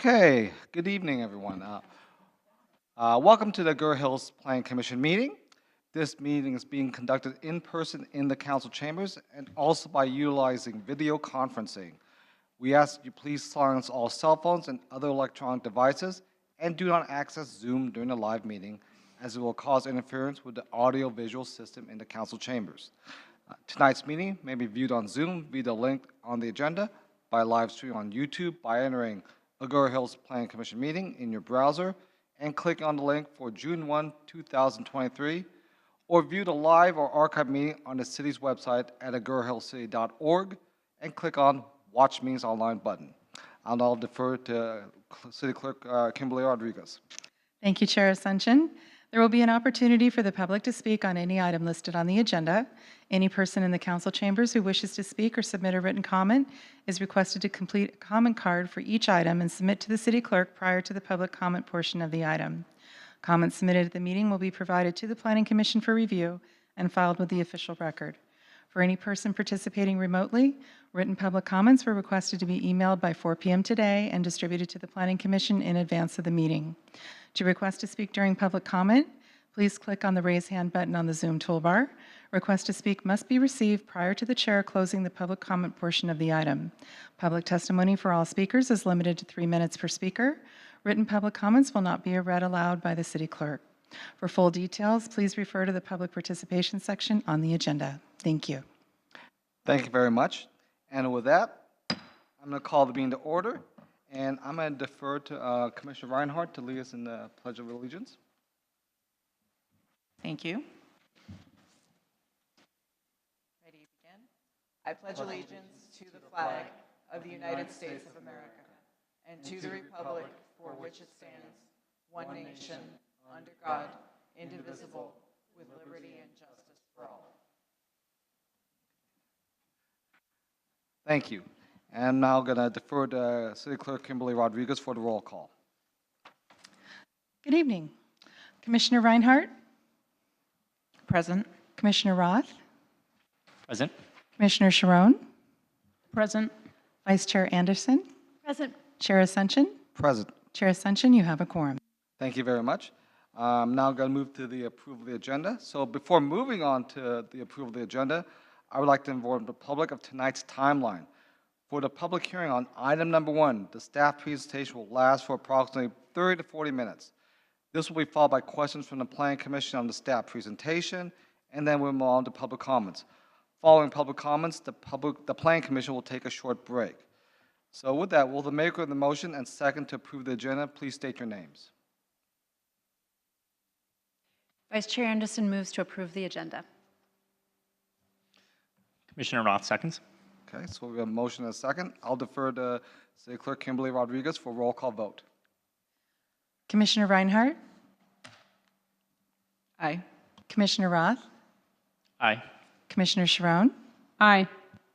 Okay, good evening, everyone. Welcome to the Agoura Hills Planning Commission meeting. This meeting is being conducted in person in the council chambers and also by utilizing video conferencing. We ask that you please silence all cell phones and other electronic devices and do not access Zoom during the live meeting, as it will cause interference with the audio-visual system in the council chambers. Tonight's meeting may be viewed on Zoom via the link on the agenda, by live stream on YouTube by entering Agoura Hills Planning Commission meeting in your browser and click on the link for June 1, 2023, or view the live or archive meeting on the city's website at agourahillscity.org and click on Watch Meetings Online button. I'll now defer to City Clerk Kimberly Rodriguez. Thank you, Chair Ascension. There will be an opportunity for the public to speak on any item listed on the agenda. Any person in the council chambers who wishes to speak or submit a written comment is requested to complete a comment card for each item and submit to the city clerk prior to the public comment portion of the item. Comments submitted at the meeting will be provided to the Planning Commission for review and filed with the official record. For any person participating remotely, written public comments were requested to be emailed by 4 p.m. today and distributed to the Planning Commission in advance of the meeting. To request to speak during public comment, please click on the raise hand button on the Zoom toolbar. Request to speak must be received prior to the chair closing the public comment portion of the item. Public testimony for all speakers is limited to 3 minutes per speaker. Written public comments will not be read aloud by the city clerk. For full details, please refer to the public participation section on the agenda. Thank you. Thank you very much. And with that, I'm going to call the meeting to order. And I'm going to defer to Commissioner Reinhardt to lead us in the Pledge of Allegiance. Thank you. Ready to begin? I pledge allegiance to the flag of the United States of America and to the republic for which it stands, one nation, under God, indivisible, with liberty and justice for all. Thank you. And I'm now going to defer to City Clerk Kimberly Rodriguez for the roll call. Good evening. Commissioner Reinhardt? Present. Commissioner Roth? Present. Commissioner Sharon? Present. Vice Chair Anderson? Present. Chair Ascension? Present. Chair Ascension, you have a quorum. Thank you very much. I'm now going to move to the approval of the agenda. So before moving on to the approval of the agenda, I would like to inform the public of tonight's timeline. For the public hearing on item number 1, the staff presentation will last for approximately 30 to 40 minutes. This will be followed by questions from the Planning Commission on the staff presentation, and then we'll move on to public comments. Following public comments, the Planning Commission will take a short break. So with that, will the maker of the motion and second to approve the agenda please state your names? Vice Chair Anderson moves to approve the agenda. Commissioner Roth seconds. Okay, so we have a motion and a second. I'll defer to City Clerk Kimberly Rodriguez for roll call vote. Commissioner Reinhardt? Aye. Commissioner Roth? Aye. Commissioner Sharon? Aye.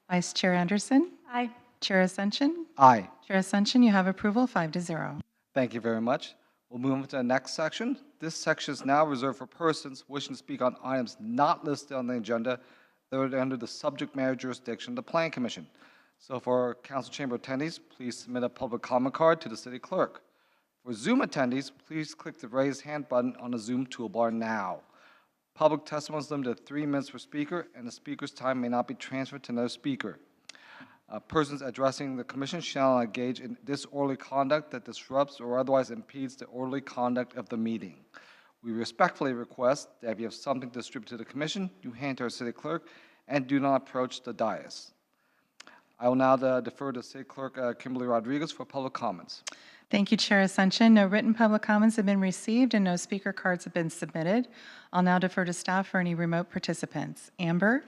Vice Chair Anderson? Aye. Chair Ascension? Aye. Chair Ascension, you have approval 5-0. Thank you very much. We'll move on to the next section. This section is now reserved for persons wishing to speak on items not listed on the agenda that are under the subject matter jurisdiction of the Planning Commission. So for council chamber attendees, please submit a public comment card to the city clerk. For Zoom attendees, please click the raise hand button on the Zoom toolbar now. Public testimony is limited to 3 minutes per speaker, and the speaker's time may not be transferred to another speaker. Persons addressing the commission shall not engage in disorderly conduct that disrupts or otherwise impedes the orderly conduct of the meeting. We respectfully request that if you have something to distribute to the commission, you hand to our city clerk and do not approach the dais. I will now defer to City Clerk Kimberly Rodriguez for public comments. Thank you, Chair Ascension. No written public comments have been received and no speaker cards have been submitted. I'll now defer to staff for any remote participants. Amber?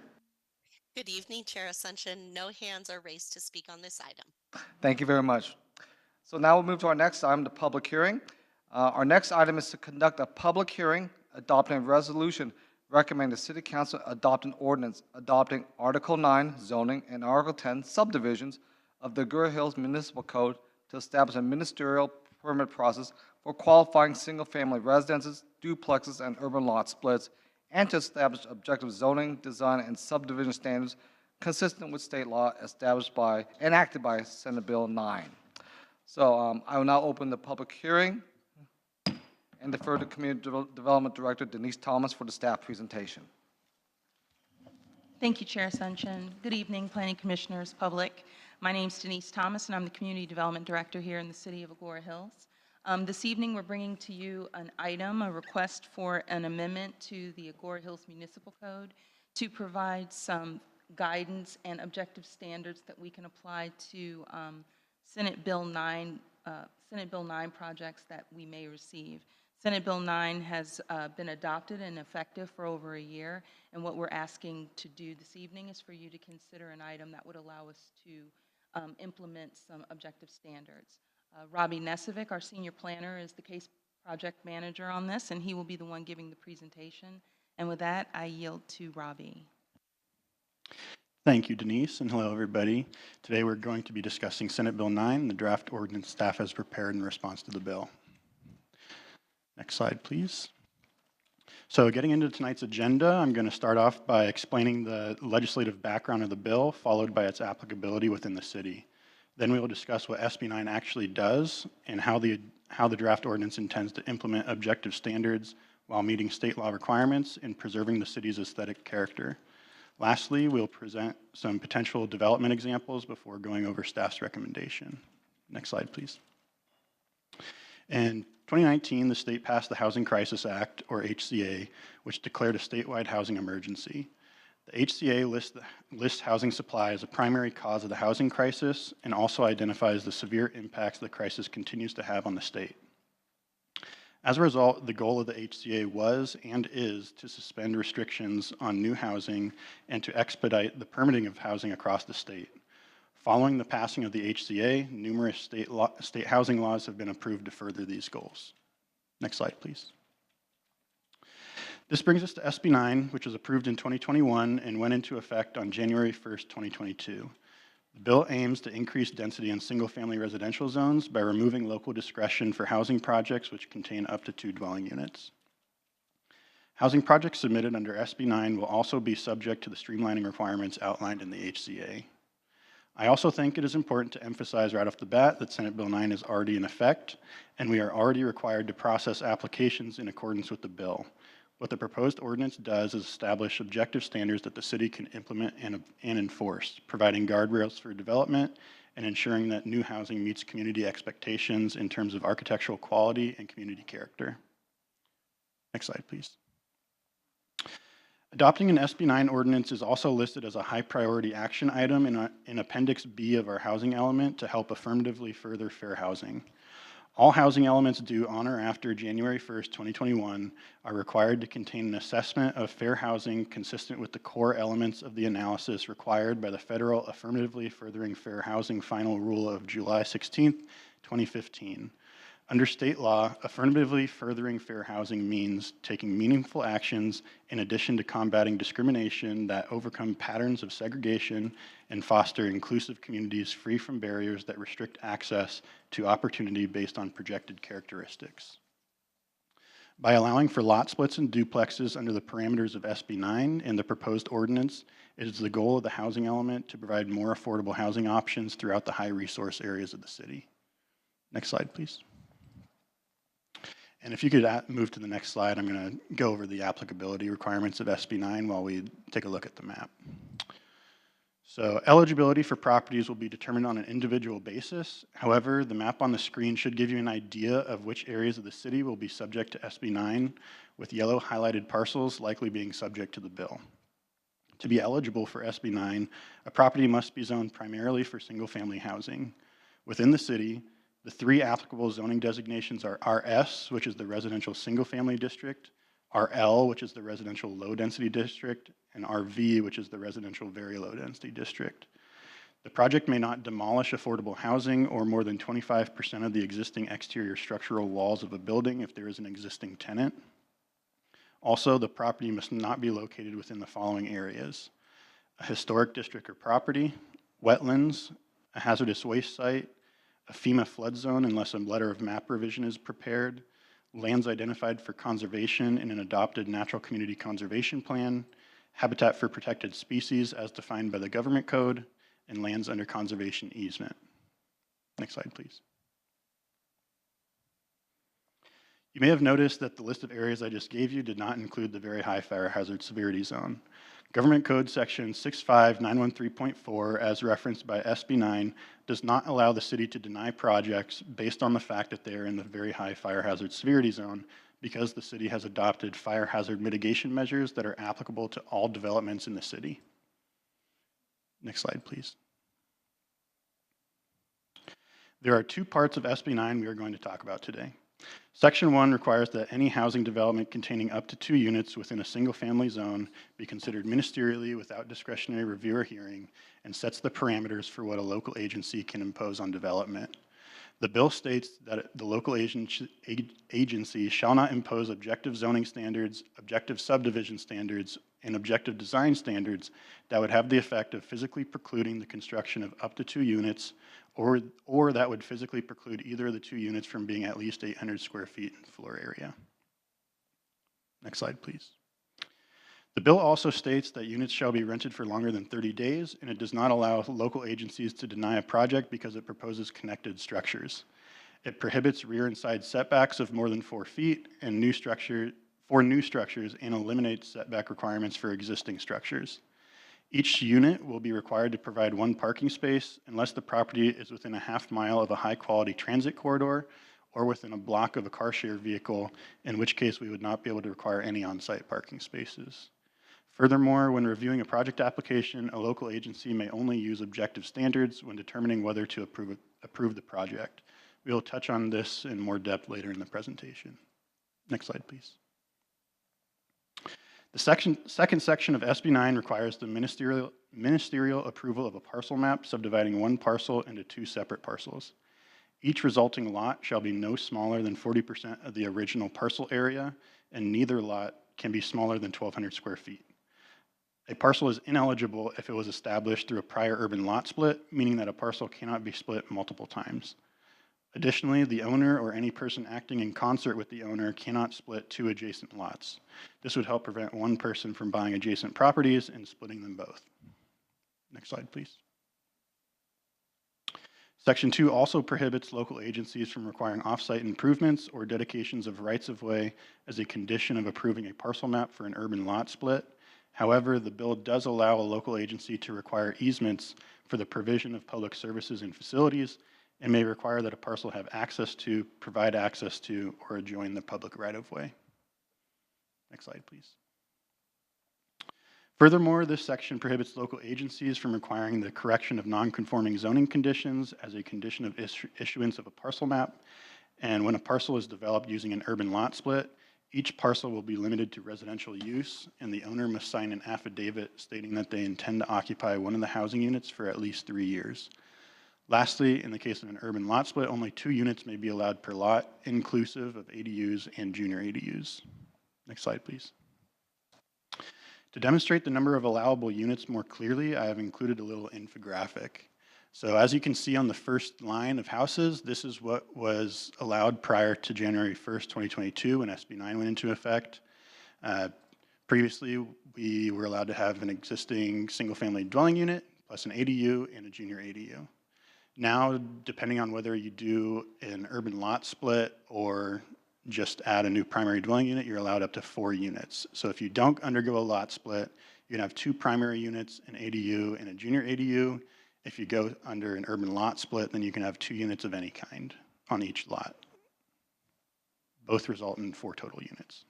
Good evening, Chair Ascension. No hands are raised to speak on this item. Thank you very much. So now we'll move to our next item, the public hearing. Our next item is to conduct a public hearing adopting a resolution recommending the City Council adopt an ordinance adopting Article 9 zoning and Article 10 subdivisions of the Agoura Hills Municipal Code to establish a ministerial permit process for qualifying single-family residences, duplexes, and urban lot splits, and to establish objective zoning, design, and subdivision standards consistent with state law established by, enacted by Senate Bill 9. So I will now open the public hearing and defer to Community Development Director Denise Thomas for the staff presentation. Thank you, Chair Ascension. Good evening, Planning Commissioners, public. My name is Denise Thomas, and I'm the Community Development Director here in the city of Agoura Hills. This evening, we're bringing to you an item, a request for an amendment to the Agoura Hills Municipal Code to provide some guidance and objective standards that we can apply to Senate Bill 9 projects that we may receive. Senate Bill 9 has been adopted and effective for over a year, and what we're asking to do this evening is for you to consider an item that would allow us to implement some objective standards. Robbie Nesevic, our senior planner, is the case project manager on this, and he will be the one giving the presentation. And with that, I yield to Robbie. Thank you, Denise, and hello, everybody. Today we're going to be discussing Senate Bill 9, the draft ordinance staff has prepared in response to the bill. Next slide, please. So getting into tonight's agenda, I'm going to start off by explaining the legislative background of the bill, followed by its applicability within the city. Then we will discuss what SB 9 actually does and how the draft ordinance intends to implement objective standards while meeting state law requirements and preserving the city's aesthetic character. Lastly, we'll present some potential development examples before going over staff's recommendation. Next slide, please. In 2019, the state passed the Housing Crisis Act, or HCA, which declared a statewide housing emergency. The HCA lists housing supply as a primary cause of the housing crisis and also identifies the severe impacts the crisis continues to have on the state. As a result, the goal of the HCA was and is to suspend restrictions on new housing and to expedite the permitting of housing across the state. Following the passing of the HCA, numerous state housing laws have been approved to further these goals. Next slide, please. This brings us to SB 9, which was approved in 2021 and went into effect on January 1st, 2022. The bill aims to increase density in single-family residential zones by removing local discretion for housing projects which contain up to 2 dwelling units. Housing projects submitted under SB 9 will also be subject to the streamlining requirements outlined in the HCA. I also think it is important to emphasize right off the bat that Senate Bill 9 is already in effect, and we are already required to process applications in accordance with the bill. What the proposed ordinance does is establish objective standards that the city can implement and enforce, providing guardrails for development and ensuring that new housing meets community expectations in terms of architectural quality and community character. Next slide, please. Adopting an SB 9 ordinance is also listed as a high priority action item in Appendix B of our housing element to help affirmatively further fair housing. All housing elements due on or after January 1st, 2021 are required to contain an assessment of fair housing consistent with the core elements of the analysis required by the federal Affirmatively Furthering Fair Housing Final Rule of July 16th, 2015. Under state law, affirmatively furthering fair housing means taking meaningful actions in addition to combating discrimination that overcome patterns of segregation and foster inclusive communities free from barriers that restrict access to opportunity based on projected characteristics. By allowing for lot splits and duplexes under the parameters of SB 9 and the proposed ordinance, it is the goal of the housing element to provide more affordable housing options throughout the high resource areas of the city. Next slide, please. And if you could move to the next slide, I'm going to go over the applicability requirements of SB 9 while we take a look at the map. So eligibility for properties will be determined on an individual basis. However, the map on the screen should give you an idea of which areas of the city will be subject to SB 9, with yellow highlighted parcels likely being subject to the bill. To be eligible for SB 9, a property must be zoned primarily for single-family housing. Within the city, the 3 applicable zoning designations are RS, which is the residential single-family district, RL, which is the residential low-density district, and RV, which is the residential very low-density district. The project may not demolish affordable housing or more than 25% of the existing exterior structural walls of a building if there is an existing tenant. Also, the property must not be located within the following areas: a historic district or property, wetlands, a hazardous waste site, a FEMA flood zone unless a letter of map revision is prepared, lands identified for conservation in an adopted natural community conservation plan, habitat for protected species as defined by the government code, and lands under conservation easement. Next slide, please. You may have noticed that the list of areas I just gave you did not include the very high fire hazard severity zone. Government Code Section 65913.4, as referenced by SB 9, does not allow the city to deny projects based on the fact that they are in the very high fire hazard severity zone, because the city has adopted fire hazard mitigation measures that are applicable to all developments in the city. Next slide, please. There are two parts of SB 9 we are going to talk about today. Section 1 requires that any housing development containing up to 2 units within a single-family zone be considered ministerially without discretionary review or hearing, and sets the parameters for what a local agency can impose on development. The bill states that the local agency shall not impose objective zoning standards, objective subdivision standards, and objective design standards that would have the effect of physically precluding the construction of up to 2 units, or that would physically preclude either of the 2 units from being at least 800 square feet in floor area. Next slide, please. The bill also states that units shall be rented for longer than 30 days, and it does not allow local agencies to deny a project because it proposes connected structures. It prohibits rear and side setbacks of more than 4 feet and for new structures, and eliminates setback requirements for existing structures. Each unit will be required to provide 1 parking space unless the property is within a half mile of a high-quality transit corridor or within a block of a car share vehicle, in which case we would not be able to require any on-site parking spaces. Furthermore, when reviewing a project application, a local agency may only use objective standards when determining whether to approve the project. We will touch on this in more depth later in the presentation. Next slide, please. The second section of SB 9 requires the ministerial approval of a parcel map subdividing 1 parcel into 2 separate parcels. Each resulting lot shall be no smaller than 40% of the original parcel area, and neither lot can be smaller than 1,200 square feet. A parcel is ineligible if it was established through a prior urban lot split, meaning that a parcel cannot be split multiple times. Additionally, the owner or any person acting in concert with the owner cannot split 2 adjacent lots. This would help prevent one person from buying adjacent properties and splitting them both. Next slide, please. Section 2 also prohibits local agencies from requiring off-site improvements or dedications of rights-of-way as a condition of approving a parcel map for an urban lot split. However, the bill does allow a local agency to require easements for the provision of public services and facilities, and may require that a parcel have access to, provide access to, or adjoin the public right-of-way. Next slide, please. Furthermore, this section prohibits local agencies from requiring the correction of non-conforming zoning conditions as a condition of issuance of a parcel map. And when a parcel is developed using an urban lot split, each parcel will be limited to residential use, and the owner must sign an affidavit stating that they intend to occupy one of the housing units for at least 3 years. Lastly, in the case of an urban lot split, only 2 units may be allowed per lot, inclusive of ADUs and junior ADUs. Next slide, please. To demonstrate the number of allowable units more clearly, I have included a little infographic. So as you can see on the first line of houses, this is what was allowed prior to January 1st, 2022, when SB 9 went into effect. Previously, we were allowed to have an existing single-family dwelling unit, plus an ADU and a junior ADU. Now, depending on whether you do an urban lot split or just add a new primary dwelling unit, you're allowed up to 4 units. So if you don't undergo a lot split, you can have 2 primary units, an ADU and a junior ADU. If you go under an urban lot split, then you can have 2 units of any kind on each lot. Both result in 4 total units.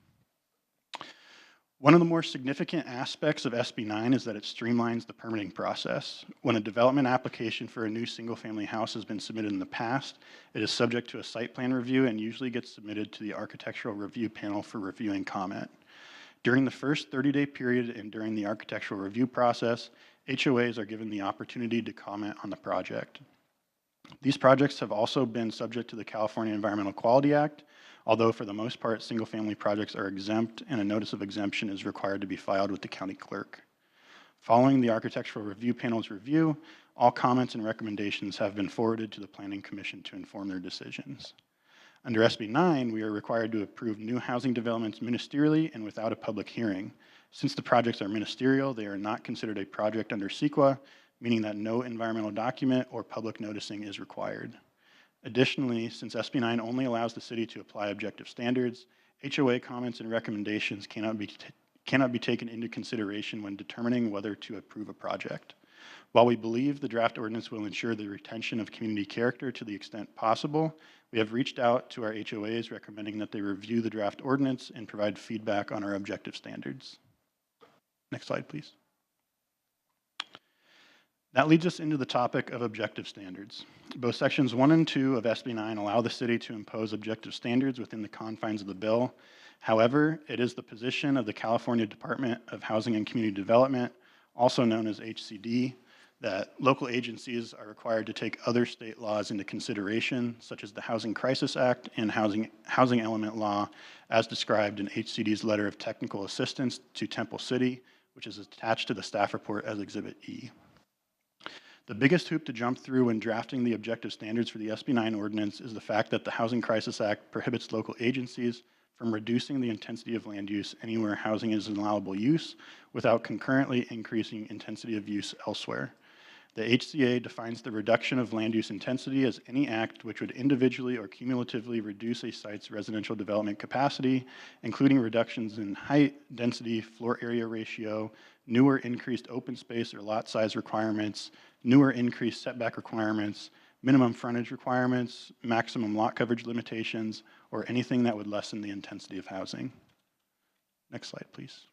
One of the more significant aspects of SB 9 is that it streamlines the permitting process. When a development application for a new single-family house has been submitted in the past, it is subject to a site plan review and usually gets submitted to the architectural review panel for review and comment. During the first 30-day period and during the architectural review process, HOAs are given the opportunity to comment on the project. These projects have also been subject to the California Environmental Quality Act, although for the most part, single-family projects are exempt and a notice of exemption is required to be filed with the county clerk. Following the architectural review panel's review, all comments and recommendations have been forwarded to the Planning Commission to inform their decisions. Under SB 9, we are required to approve new housing developments ministerially and without a public hearing. Since the projects are ministerial, they are not considered a project under CEQA, meaning that no environmental document or public noticing is required. Additionally, since SB 9 only allows the city to apply objective standards, HOA comments and recommendations cannot be taken into consideration when determining whether to approve a project. While we believe the draft ordinance will ensure the retention of community character to the extent possible, we have reached out to our HOAs recommending that they review the draft ordinance and provide feedback on our objective standards. Next slide, please. That leads us into the topic of objective standards. Both sections 1 and 2 of SB 9 allow the city to impose objective standards within the confines of the bill. However, it is the position of the California Department of Housing and Community Development, also known as HCD, that local agencies are required to take other state laws into consideration, such as the Housing Crisis Act and Housing Element Law, as described in HCD's letter of technical assistance to Temple City, which is attached to the staff report as Exhibit E. The biggest hoop to jump through when drafting the objective standards for the SB 9 ordinance is the fact that the Housing Crisis Act prohibits local agencies from reducing the intensity of land use anywhere housing is an allowable use without concurrently increasing intensity of use elsewhere. The HCA defines the reduction of land use intensity as any act which would individually or cumulatively reduce a site's residential development capacity, including reductions in height, density, floor area ratio, newer increased open space or lot size requirements, newer increased setback requirements, minimum frontage requirements, maximum lot coverage limitations, or anything that would lessen the intensity of housing. Next slide, please.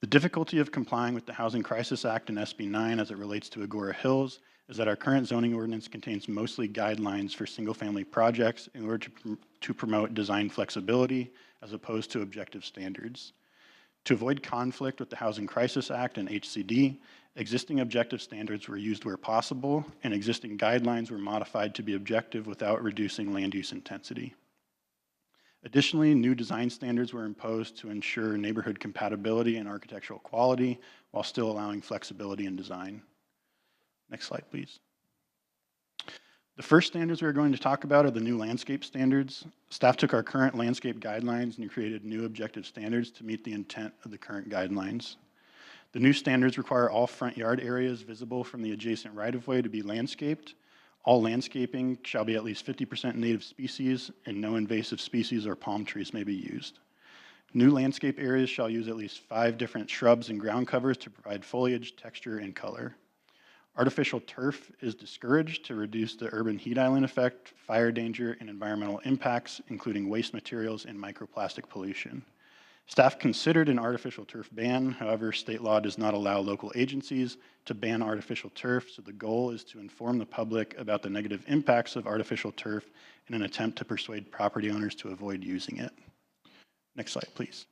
The difficulty of complying with the Housing Crisis Act and SB 9 as it relates to Agoura Hills is that our current zoning ordinance contains mostly guidelines for single-family projects in order to promote design flexibility as opposed to objective standards. To avoid conflict with the Housing Crisis Act and HCD, existing objective standards were used where possible, and existing guidelines were modified to be objective without reducing land use intensity. Additionally, new design standards were imposed to ensure neighborhood compatibility and architectural quality while still allowing flexibility in design. Next slide, please. The first standards we're going to talk about are the new landscape standards. Staff took our current landscape guidelines and created new objective standards to meet the intent of the current guidelines. The new standards require all front yard areas visible from the adjacent right-of-way to be landscaped. All landscaping shall be at least 50% native species, and no invasive species or palm trees may be used. New landscape areas shall use at least 5 different shrubs and ground covers to provide foliage, texture, and color. Artificial turf is discouraged to reduce the urban heat island effect, fire danger, and environmental impacts, including waste materials and microplastic pollution. Staff considered an artificial turf ban. However, state law does not allow local agencies to ban artificial turf, so the goal is to inform the public about the negative impacts of artificial turf in an attempt to persuade property owners to avoid using it. Next slide, please.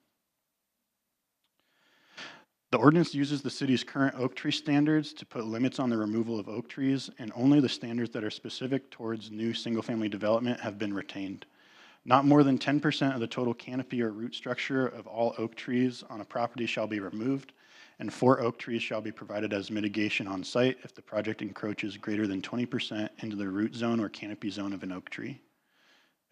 The ordinance uses the city's current oak tree standards to put limits on the removal of oak trees, and only the standards that are specific towards new single-family development have been retained. Not more than 10% of the total canopy or root structure of all oak trees on a property shall be removed, and 4 oak trees shall be provided as mitigation on site if the project encroaches greater than 20% into the root zone or canopy zone of an oak tree.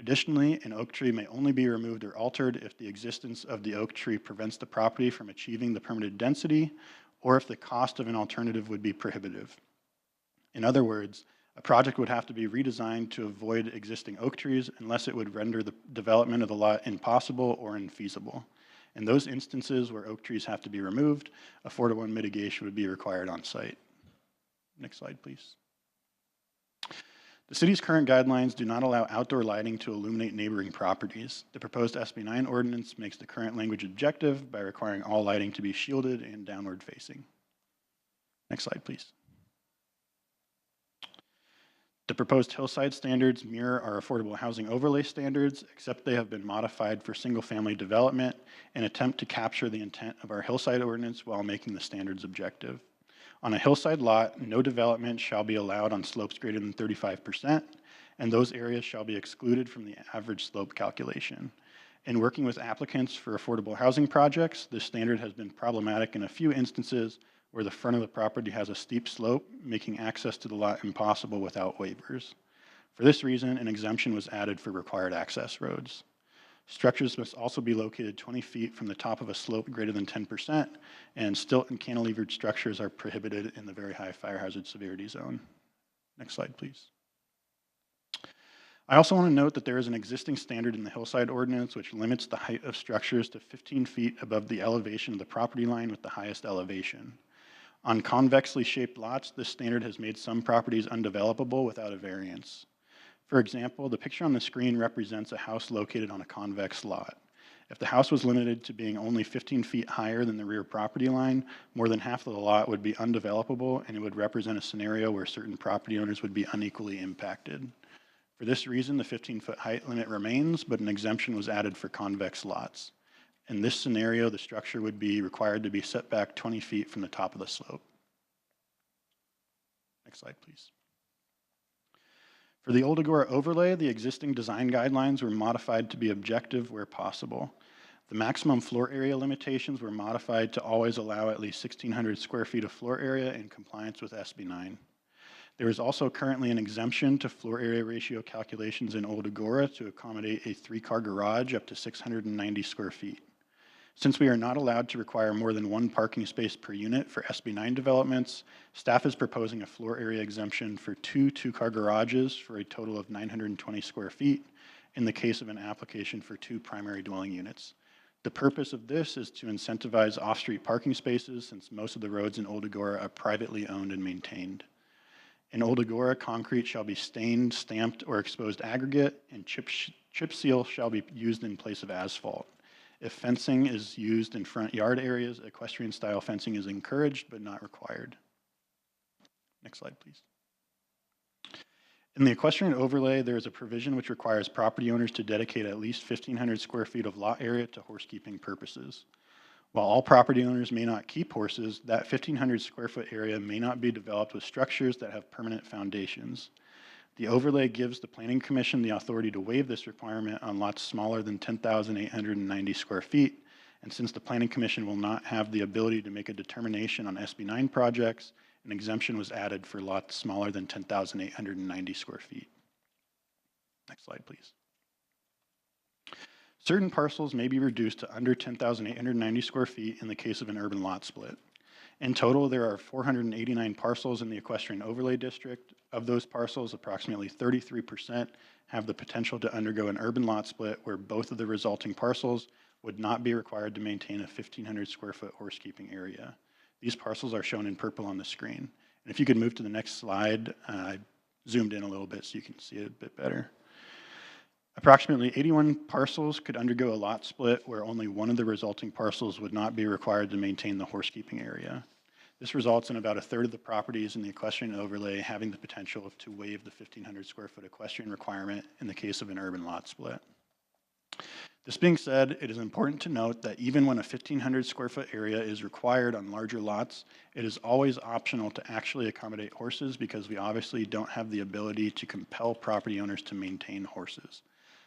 Additionally, an oak tree may only be removed or altered if the existence of the oak tree prevents the property from achieving the permitted density, or if the cost of an alternative would be prohibitive. In other words, a project would have to be redesigned to avoid existing oak trees unless it would render the development of the lot impossible or infeasible. In those instances where oak trees have to be removed, a 4-to-1 mitigation would be required on site. Next slide, please. The city's current guidelines do not allow outdoor lighting to illuminate neighboring properties. The proposed SB 9 ordinance makes the current language objective by requiring all lighting to be shielded and downward facing. Next slide, please. The proposed hillside standards mirror our affordable housing overlay standards, except they have been modified for single-family development and attempt to capture the intent of our hillside ordinance while making the standards objective. On a hillside lot, no development shall be allowed on slopes greater than 35%, and those areas shall be excluded from the average slope calculation. In working with applicants for affordable housing projects, this standard has been problematic in a few instances where the front of the property has a steep slope, making access to the lot impossible without waivers. For this reason, an exemption was added for required access roads. Structures must also be located 20 feet from the top of a slope greater than 10%, and stilt and cantilevered structures are prohibited in the very high fire hazard severity zone. Next slide, please. I also want to note that there is an existing standard in the hillside ordinance which limits the height of structures to 15 feet above the elevation of the property line with the highest elevation. On convexly shaped lots, this standard has made some properties undevelopable without a variance. For example, the picture on the screen represents a house located on a convex lot. If the house was limited to being only 15 feet higher than the rear property line, more than half of the lot would be undevelopable, and it would represent a scenario where certain property owners would be unequally impacted. For this reason, the 15-foot height limit remains, but an exemption was added for convex lots. In this scenario, the structure would be required to be set back 20 feet from the top of the slope. Next slide, please. For the Old Agoura overlay, the existing design guidelines were modified to be objective where possible. The maximum floor area limitations were modified to always allow at least 1,600 square feet of floor area in compliance with SB 9. There is also currently an exemption to floor area ratio calculations in Old Agoura to accommodate a 3-car garage up to 690 square feet. Since we are not allowed to require more than 1 parking space per unit for SB 9 developments, staff is proposing a floor area exemption for 2 2-car garages for a total of 920 square feet in the case of an application for 2 primary dwelling units. The purpose of this is to incentivize off-street parking spaces since most of the roads in Old Agoura are privately owned and maintained. In Old Agoura, concrete shall be stained, stamped, or exposed aggregate, and chip seal shall be used in place of asphalt. If fencing is used in front yard areas, equestrian-style fencing is encouraged but not required. Next slide, please. In the equestrian overlay, there is a provision which requires property owners to dedicate at least 1,500 square feet of lot area to horsekeeping purposes. While all property owners may not keep horses, that 1,500 square foot area may not be developed with structures that have permanent foundations. The overlay gives the Planning Commission the authority to waive this requirement on lots smaller than 10,890 square feet, and since the Planning Commission will not have the ability to make a determination on SB 9 projects, an exemption was added for lots smaller than 10,890 square feet. Next slide, please. Certain parcels may be reduced to under 10,890 square feet in the case of an urban lot split. In total, there are 489 parcels in the Equestrian Overlay District. Of those parcels, approximately 33% have the potential to undergo an urban lot split where both of the resulting parcels would not be required to maintain a 1,500 square foot horsekeeping area. These parcels are shown in purple on the screen. And if you could move to the next slide, I zoomed in a little bit so you can see it a bit better. Approximately 81 parcels could undergo a lot split where only one of the resulting parcels would not be required to maintain the horsekeeping area. This results in about a third of the properties in the equestrian overlay having the potential to waive the 1,500 square foot equestrian requirement in the case of an urban lot split. This being said, it is important to note that even when a 1,500 square foot area is required on larger lots, it is always optional to actually accommodate horses because we obviously don't have the ability to compel property owners to maintain horses.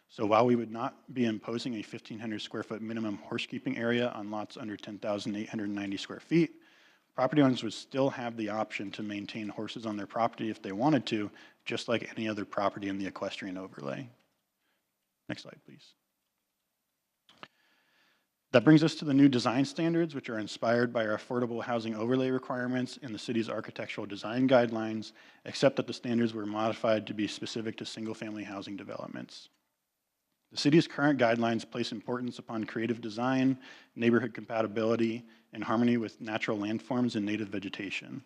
So while we would not be imposing a 1,500 square foot minimum horsekeeping area on lots under 10,890 square feet, property owners would still have the option to maintain horses on their property if they wanted to, just like any other property in the equestrian overlay. Next slide, please. That brings us to the new design standards, which are inspired by our affordable housing overlay requirements in the city's architectural design guidelines, except that the standards were modified to be specific to single-family housing developments. The city's current guidelines place importance upon creative design, neighborhood compatibility, and harmony with natural landforms and native vegetation.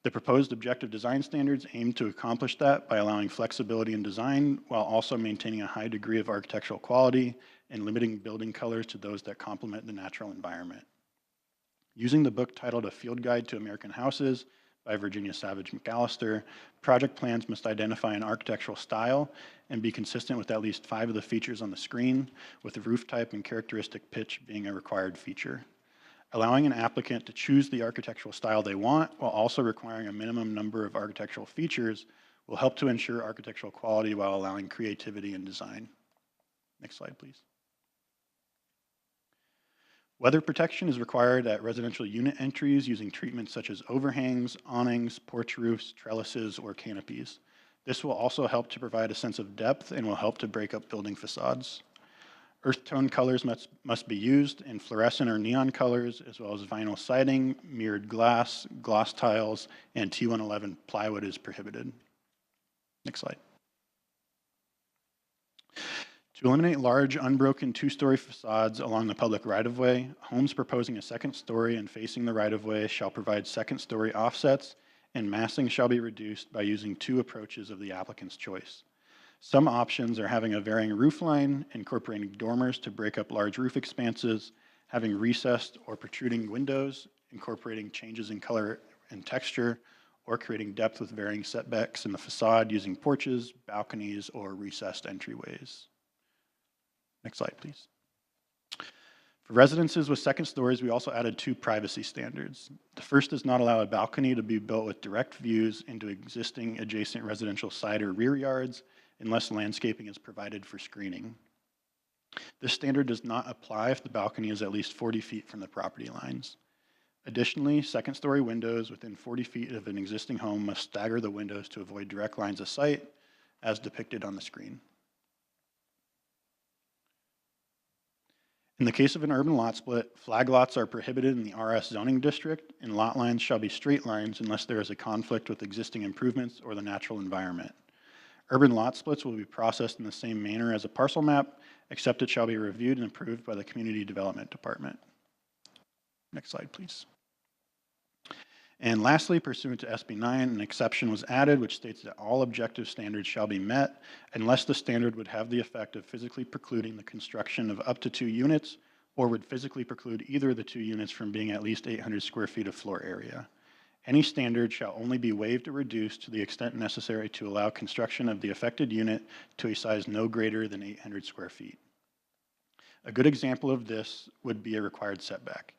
The proposed objective design standards aim to accomplish that by allowing flexibility in design while also maintaining a high degree of architectural quality and limiting building colors to those that complement the natural environment. Using the book titled A Field Guide to American Houses by Virginia Savage McAllister, project plans must identify an architectural style and be consistent with at least 5 of the features on the screen, with the roof type and characteristic pitch being a required feature. Allowing an applicant to choose the architectural style they want while also requiring a minimum number of architectural features will help to ensure architectural quality while allowing creativity in design. Next slide, please. Weather protection is required at residential unit entries using treatments such as overhangs, awnings, porch roofs, trellises, or canopies. This will also help to provide a sense of depth and will help to break up building facades. Earth tone colors must be used, and fluorescent or neon colors, as well as vinyl siding, mirrored glass, gloss tiles, and T111 plywood is prohibited. Next slide. To eliminate large, unbroken two-story facades along the public right-of-way, homes proposing a second story and facing the right-of-way shall provide second-story offsets, and massing shall be reduced by using two approaches of the applicant's choice. Some options are having a varying roof line, incorporating dormers to break up large roof expanses, having recessed or protruding windows, incorporating changes in color and texture, or creating depth with varying setbacks in the facade using porches, balconies, or recessed entryways. Next slide, please. For residences with second stories, we also added two privacy standards. The first does not allow a balcony to be built with direct views into existing adjacent residential side or rear yards unless landscaping is provided for screening. This standard does not apply if the balcony is at least 40 feet from the property lines. Additionally, second-story windows within 40 feet of an existing home must stagger the windows to avoid direct lines of sight, as depicted on the screen. In the case of an urban lot split, flag lots are prohibited in the RS zoning district, and lot lines shall be straight lines unless there is a conflict with existing improvements or the natural environment. Urban lot splits will be processed in the same manner as a parcel map, except it shall be reviewed and approved by the Community Development Department. Next slide, please. And lastly, pursuant to SB 9, an exception was added which states that all objective standards shall be met unless the standard would have the effect of physically precluding the construction of up to 2 units or would physically preclude either of the 2 units from being at least 800 square feet of floor area. Any standard shall only be waived or reduced to the extent necessary to allow construction of the affected unit to a size no greater than 800 square feet. A good example of this would be a required setback.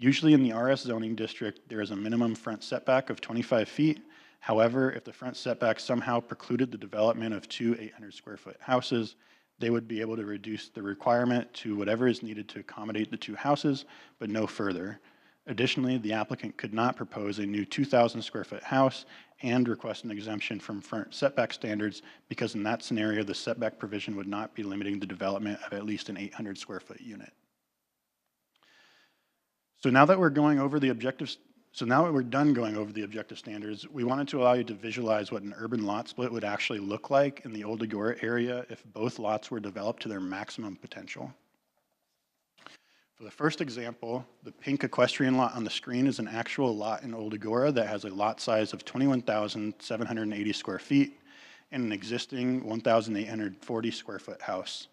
Usually in the RS zoning district, there is a minimum front setback of 25 feet. However, if the front setback somehow precluded the development of 2 800 square foot houses, they would be able to reduce the requirement to whatever is needed to accommodate the 2 houses, but no further. Additionally, the applicant could not propose a new 2,000 square foot house and request an exemption from front setback standards because in that scenario, the setback provision would not be limiting the development of at least an 800 square foot unit. So now that we're done going over the objective standards, we wanted to allow you to visualize what an urban lot split would actually look like in the Old Agoura area if both lots were developed to their maximum potential. For the first example, the pink equestrian lot on the screen is an actual lot in Old Agoura that has a lot size of 21,780 square feet and an existing 1,840 square foot house.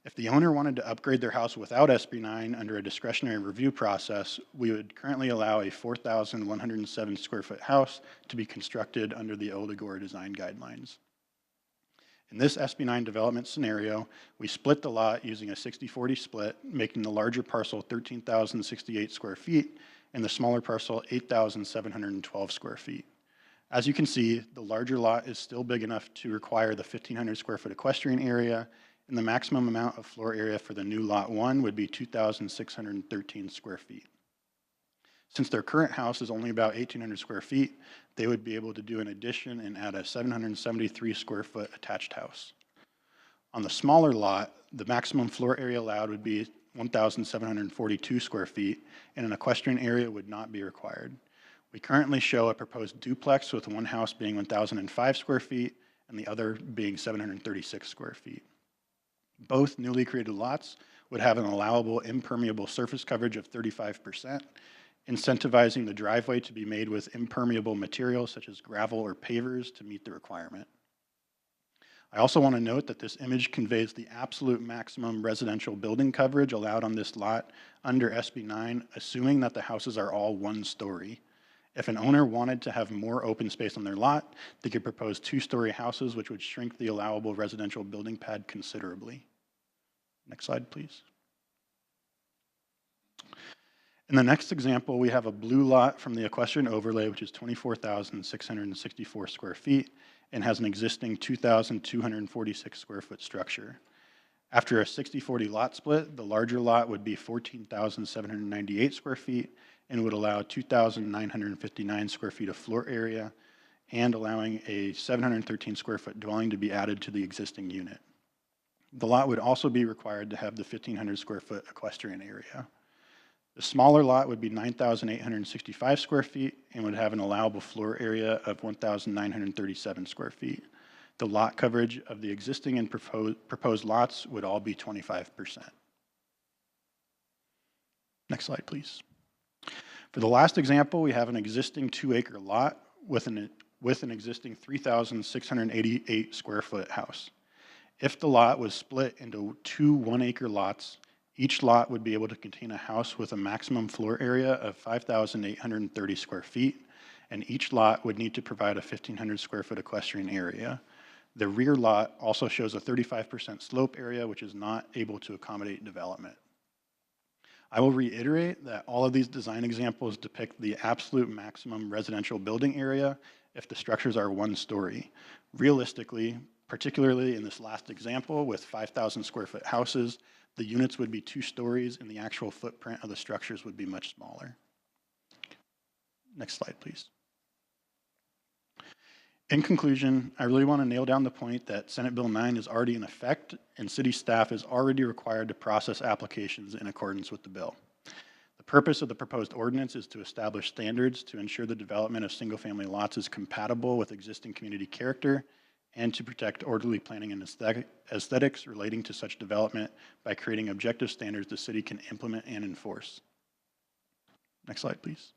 If the owner wanted to upgrade their house without SB 9 under a discretionary review process, we would currently allow a 4,107 square foot house to be constructed under the Old Agoura design guidelines. In this SB 9 development scenario, we split the lot using a 60-40 split, making the larger parcel 13,068 square feet and the smaller parcel 8,712 square feet. As you can see, the larger lot is still big enough to require the 1,500 square foot equestrian area, and the maximum amount of floor area for the new Lot 1 would be 2,613 square feet. Since their current house is only about 1,800 square feet, they would be able to do an addition and add a 773 square foot attached house. On the smaller lot, the maximum floor area allowed would be 1,742 square feet, and an equestrian area would not be required. We currently show a proposed duplex with one house being 1,005 square feet and the other being 736 square feet. Both newly created lots would have an allowable impermeable surface coverage of 35%, incentivizing the driveway to be made with impermeable materials such as gravel or pavers to meet the requirement. I also want to note that this image conveys the absolute maximum residential building coverage allowed on this lot under SB 9, assuming that the houses are all 1 story. If an owner wanted to have more open space on their lot, they could propose 2-story houses, which would shrink the allowable residential building pad considerably. Next slide, please. In the next example, we have a blue lot from the equestrian overlay, which is 24,664 square feet and has an existing 2,246 square foot structure. After a 60-40 lot split, the larger lot would be 14,798 square feet and would allow 2,959 square feet of floor area and allowing a 713 square foot dwelling to be added to the existing unit. The lot would also be required to have the 1,500 square foot equestrian area. The smaller lot would be 9,865 square feet and would have an allowable floor area of 1,937 square feet. The lot coverage of the existing and proposed lots would all be 25%. Next slide, please. For the last example, we have an existing 2-acre lot with an existing 3,688 square foot house. If the lot was split into 2 1-acre lots, each lot would be able to contain a house with a maximum floor area of 5,830 square feet, and each lot would need to provide a 1,500 square foot equestrian area. The rear lot also shows a 35% slope area, which is not able to accommodate development. I will reiterate that all of these design examples depict the absolute maximum residential building area if the structures are 1 story. Realistically, particularly in this last example with 5,000 square foot houses, the units would be 2 stories and the actual footprint of the structures would be much smaller. Next slide, please. In conclusion, I really want to nail down the point that Senate Bill 9 is already in effect and city staff is already required to process applications in accordance with the bill. The purpose of the proposed ordinance is to establish standards to ensure the development of single-family lots is compatible with existing community character and to protect orderly planning and aesthetics relating to such development by creating objective standards the city can implement and enforce. Next slide, please.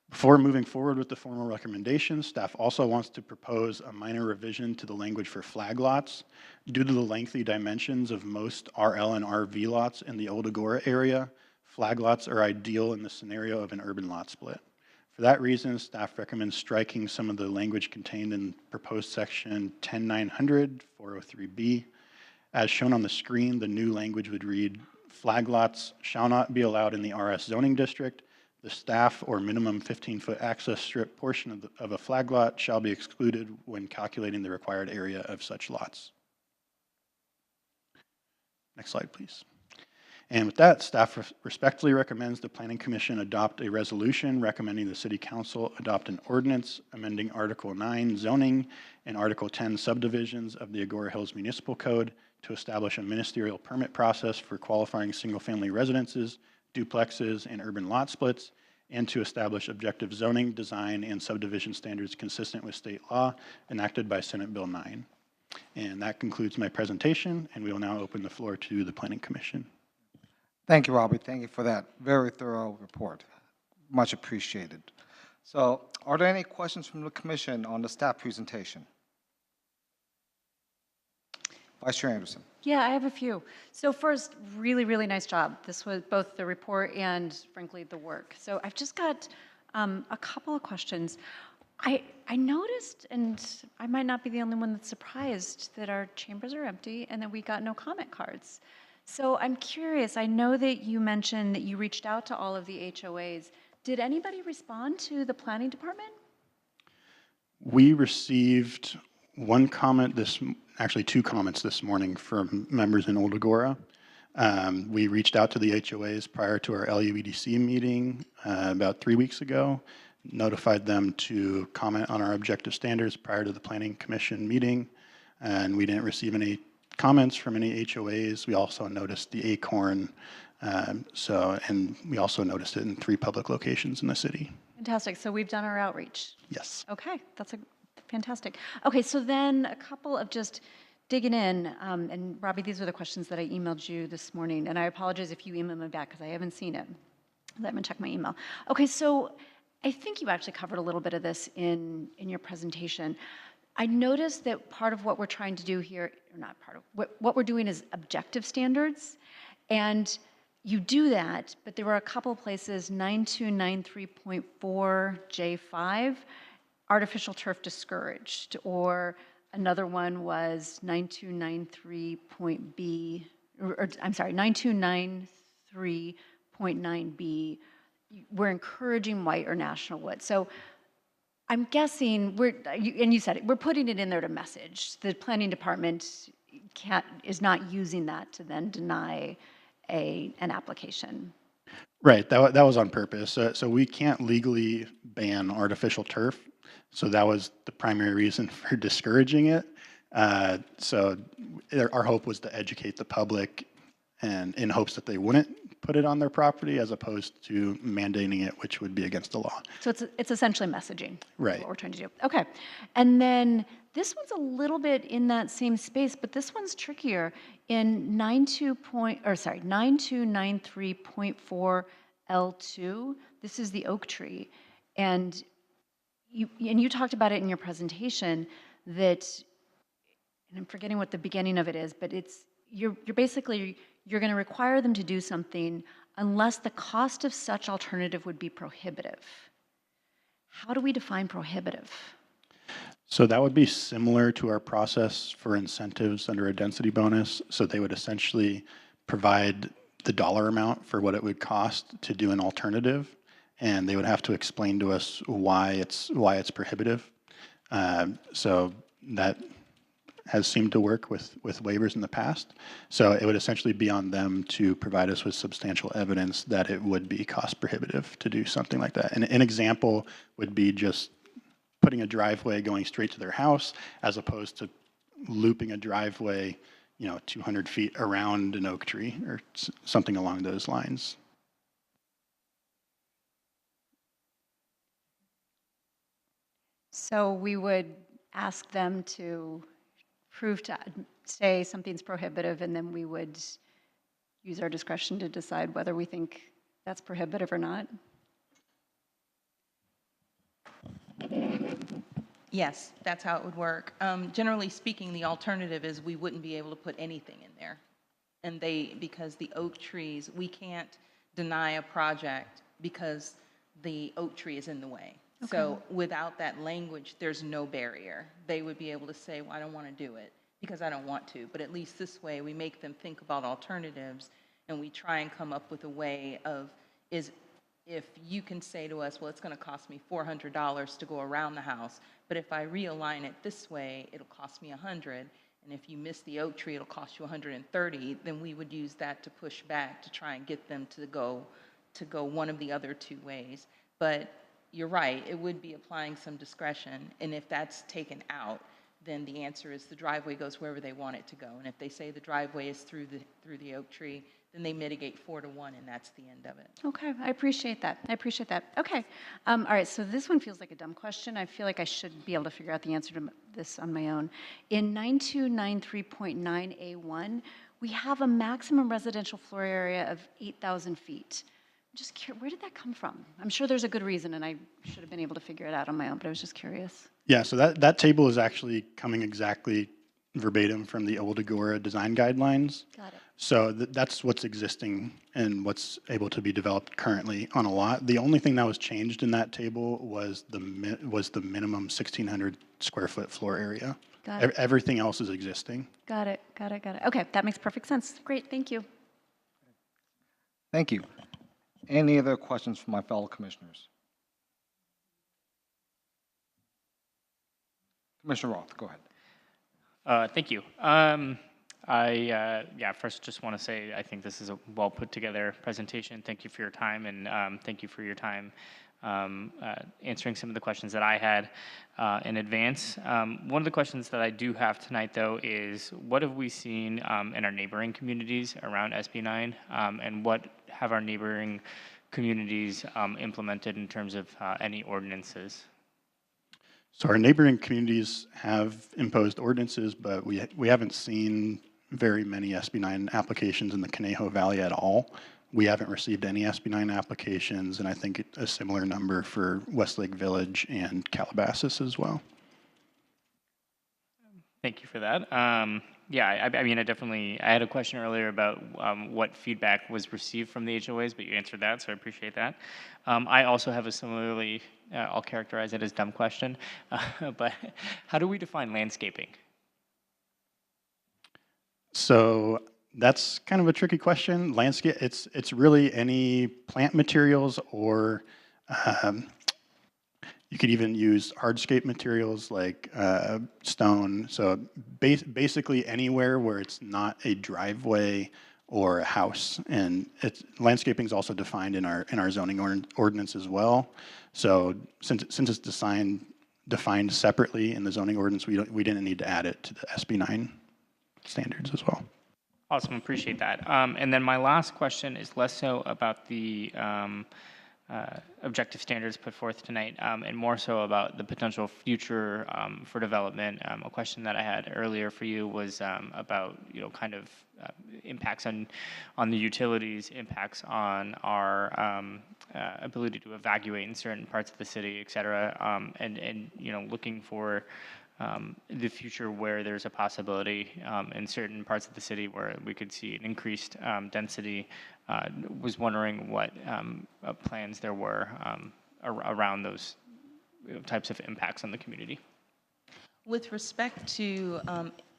Before moving forward with the formal recommendations, staff also wants to propose a minor revision to the language for flag lots. Due to the lengthy dimensions of most RL and RV lots in the Old Agoura area, flag lots are ideal in the scenario of an urban lot split. For that reason, staff recommends striking some of the language contained in proposed section 10900 403B. As shown on the screen, the new language would read, flag lots shall not be allowed in the RS zoning district. The staff or minimum 15-foot access strip portion of a flag lot shall be excluded when calculating the required area of such lots. Next slide, please. And with that, staff respectfully recommends the Planning Commission adopt a resolution recommending the City Council adopt an ordinance amending Article 9 zoning and Article 10 subdivisions of the Agoura Hills Municipal Code to establish a ministerial permit process for qualifying single-family residences, duplexes, and urban lot splits, and to establish objective zoning, design, and subdivision standards consistent with state law enacted by Senate Bill 9. And that concludes my presentation, and we will now open the floor to the Planning Commission. Thank you, Robbie. Thank you for that very thorough report. Much appreciated. So, are there any questions from the commission on the staff presentation? Vice Chair Anderson. Yeah, I have a few. So first, really, really nice job. This was both the report and, frankly, the work. So I've just got a couple of questions. I noticed, and I might not be the only one that's surprised, that our chambers are empty and that we got no comment cards. So I'm curious, I know that you mentioned that you reached out to all of the HOAs. Did anybody respond to the planning department? We received one comment actually 2 comments this morning from members in Old Agoura. We reached out to the HOAs prior to our LUEDC meeting about 3 weeks ago, notified them to comment on our objective standards prior to the Planning Commission meeting, and we didn't receive any comments from any HOAs. We also noticed the acorn, and we also noticed it in 3 public locations in the city. Fantastic. So we've done our outreach. Yes. Okay, that's fantastic. Okay, so then a couple of just digging in, and Robbie, these are the questions that I emailed you this morning, and I apologize if you emailed me back because I haven't seen it. Let me check my email. Okay, so I think you actually covered a little bit of this in your presentation. I noticed that part of what we're trying to do here, or not part of, what we're doing is objective standards, and you do that, but there were a couple places, 9293.4J5, artificial turf discouraged, or another one was 9293.B, or I'm sorry, 9293.9B, we're encouraging white or national wood. So I'm guessing and you said it, we're putting it in there to message. The planning department is not using that to then deny an application. Right, that was on purpose. So we can't legally ban artificial turf. So that was the primary reason for discouraging it. So our hope was to educate the public and in hopes that they wouldn't put it on their property as opposed to mandating it, which would be against the law. So it's essentially messaging. Right. What we're trying to do. Okay. And then this one's a little bit in that same space, but this one's trickier. In 9293.4 L2, this is the oak tree. And you talked about it in your presentation that, and I'm forgetting what the beginning of it is, but you're basically, you're going to require them to do something unless the cost of such alternative would be prohibitive. How do we define prohibitive? So that would be similar to our process for incentives under a density bonus. So they would essentially provide the dollar amount for what it would cost to do an alternative, and they would have to explain to us why it's prohibitive. So that has seemed to work with waivers in the past. So it would essentially be on them to provide us with substantial evidence that it would be cost prohibitive to do something like that. And an example would be just putting a driveway going straight to their house as opposed to looping a driveway, 200 feet around an oak tree or something along those lines. So we would ask them to prove to say something's prohibitive, and then we would use our discretion to decide whether we think that's prohibitive or not? Yes, that's how it would work. Generally speaking, the alternative is we wouldn't be able to put anything in there. And because the oak trees, we can't deny a project because the oak tree is in the way. Okay. So without that language, there's no barrier. They would be able to say, well, I don't want to do it because I don't want to. But at least this way, we make them think about alternatives, and we try and come up with a way of, if you can say to us, well, it's going to cost me $400 to go around the house, but if I realign it this way, it'll cost me $100, and if you miss the oak tree, it'll cost you $130, then we would use that to push back to try and get them to go one of the other two ways. But you're right, it would be applying some discretion, and if that's taken out, then the answer is the driveway goes wherever they want it to go. And if they say the driveway is through the oak tree, then they mitigate 4 to 1, and that's the end of it. Okay, I appreciate that. Okay, all right, so this one feels like a dumb question. I feel like I should be able to figure out the answer to this on my own. In 9293.9A1, we have a maximum residential floor area of 8,000 feet. I'm just curious, where did that come from? I'm sure there's a good reason, and I should have been able to figure it out on my own, but I was just curious. Yeah, so that table is actually coming exactly verbatim from the old Agoura design guidelines. Got it. So that's what's existing and what's able to be developed currently on a lot. The only thing that was changed in that table was the minimum 1,600 square foot floor area. Got it. Everything else is existing. Got it. Okay, that makes perfect sense. Great, thank you. Thank you. Any other questions from my fellow commissioners? Commissioner Roth, go ahead. Thank you. First just want to say I think this is a well put together presentation. Thank you for your time, and thank you for your time answering some of the questions that I had in advance. One of the questions that I do have tonight, though, is what have we seen in our neighboring communities around SB9, and what have our neighboring communities implemented in terms of any ordinances? So our neighboring communities have imposed ordinances, but we haven't seen very many SB9 applications in the Conejo Valley at all. We haven't received any SB9 applications, and I think a similar number for Westlake Village and Calabasas as well. Thank you for that. I had a question earlier about what feedback was received from the HOAs, but you answered that, so I appreciate that. I also have a similarly, I'll characterize it as dumb question, but how do we define landscaping? So that's kind of a tricky question. Landscape, it's really any plant materials, or you could even use hardscape materials like stone. So basically anywhere where it's not a driveway or a house. And landscaping is also defined in our zoning ordinance as well. So since it's defined separately in the zoning ordinance, we didn't need to add it to the SB9 standards as well. Awesome, appreciate that. And then my last question is less so about the objective standards put forth tonight, and more so about the potential future for development. A question that I had earlier for you was about kind of impacts on the utilities, impacts on our ability to evacuate in certain parts of the city, et cetera, and looking for the future where there's a possibility in certain parts of the city where we could see an increased density. Was wondering what plans there were around those types of impacts on the community. With respect to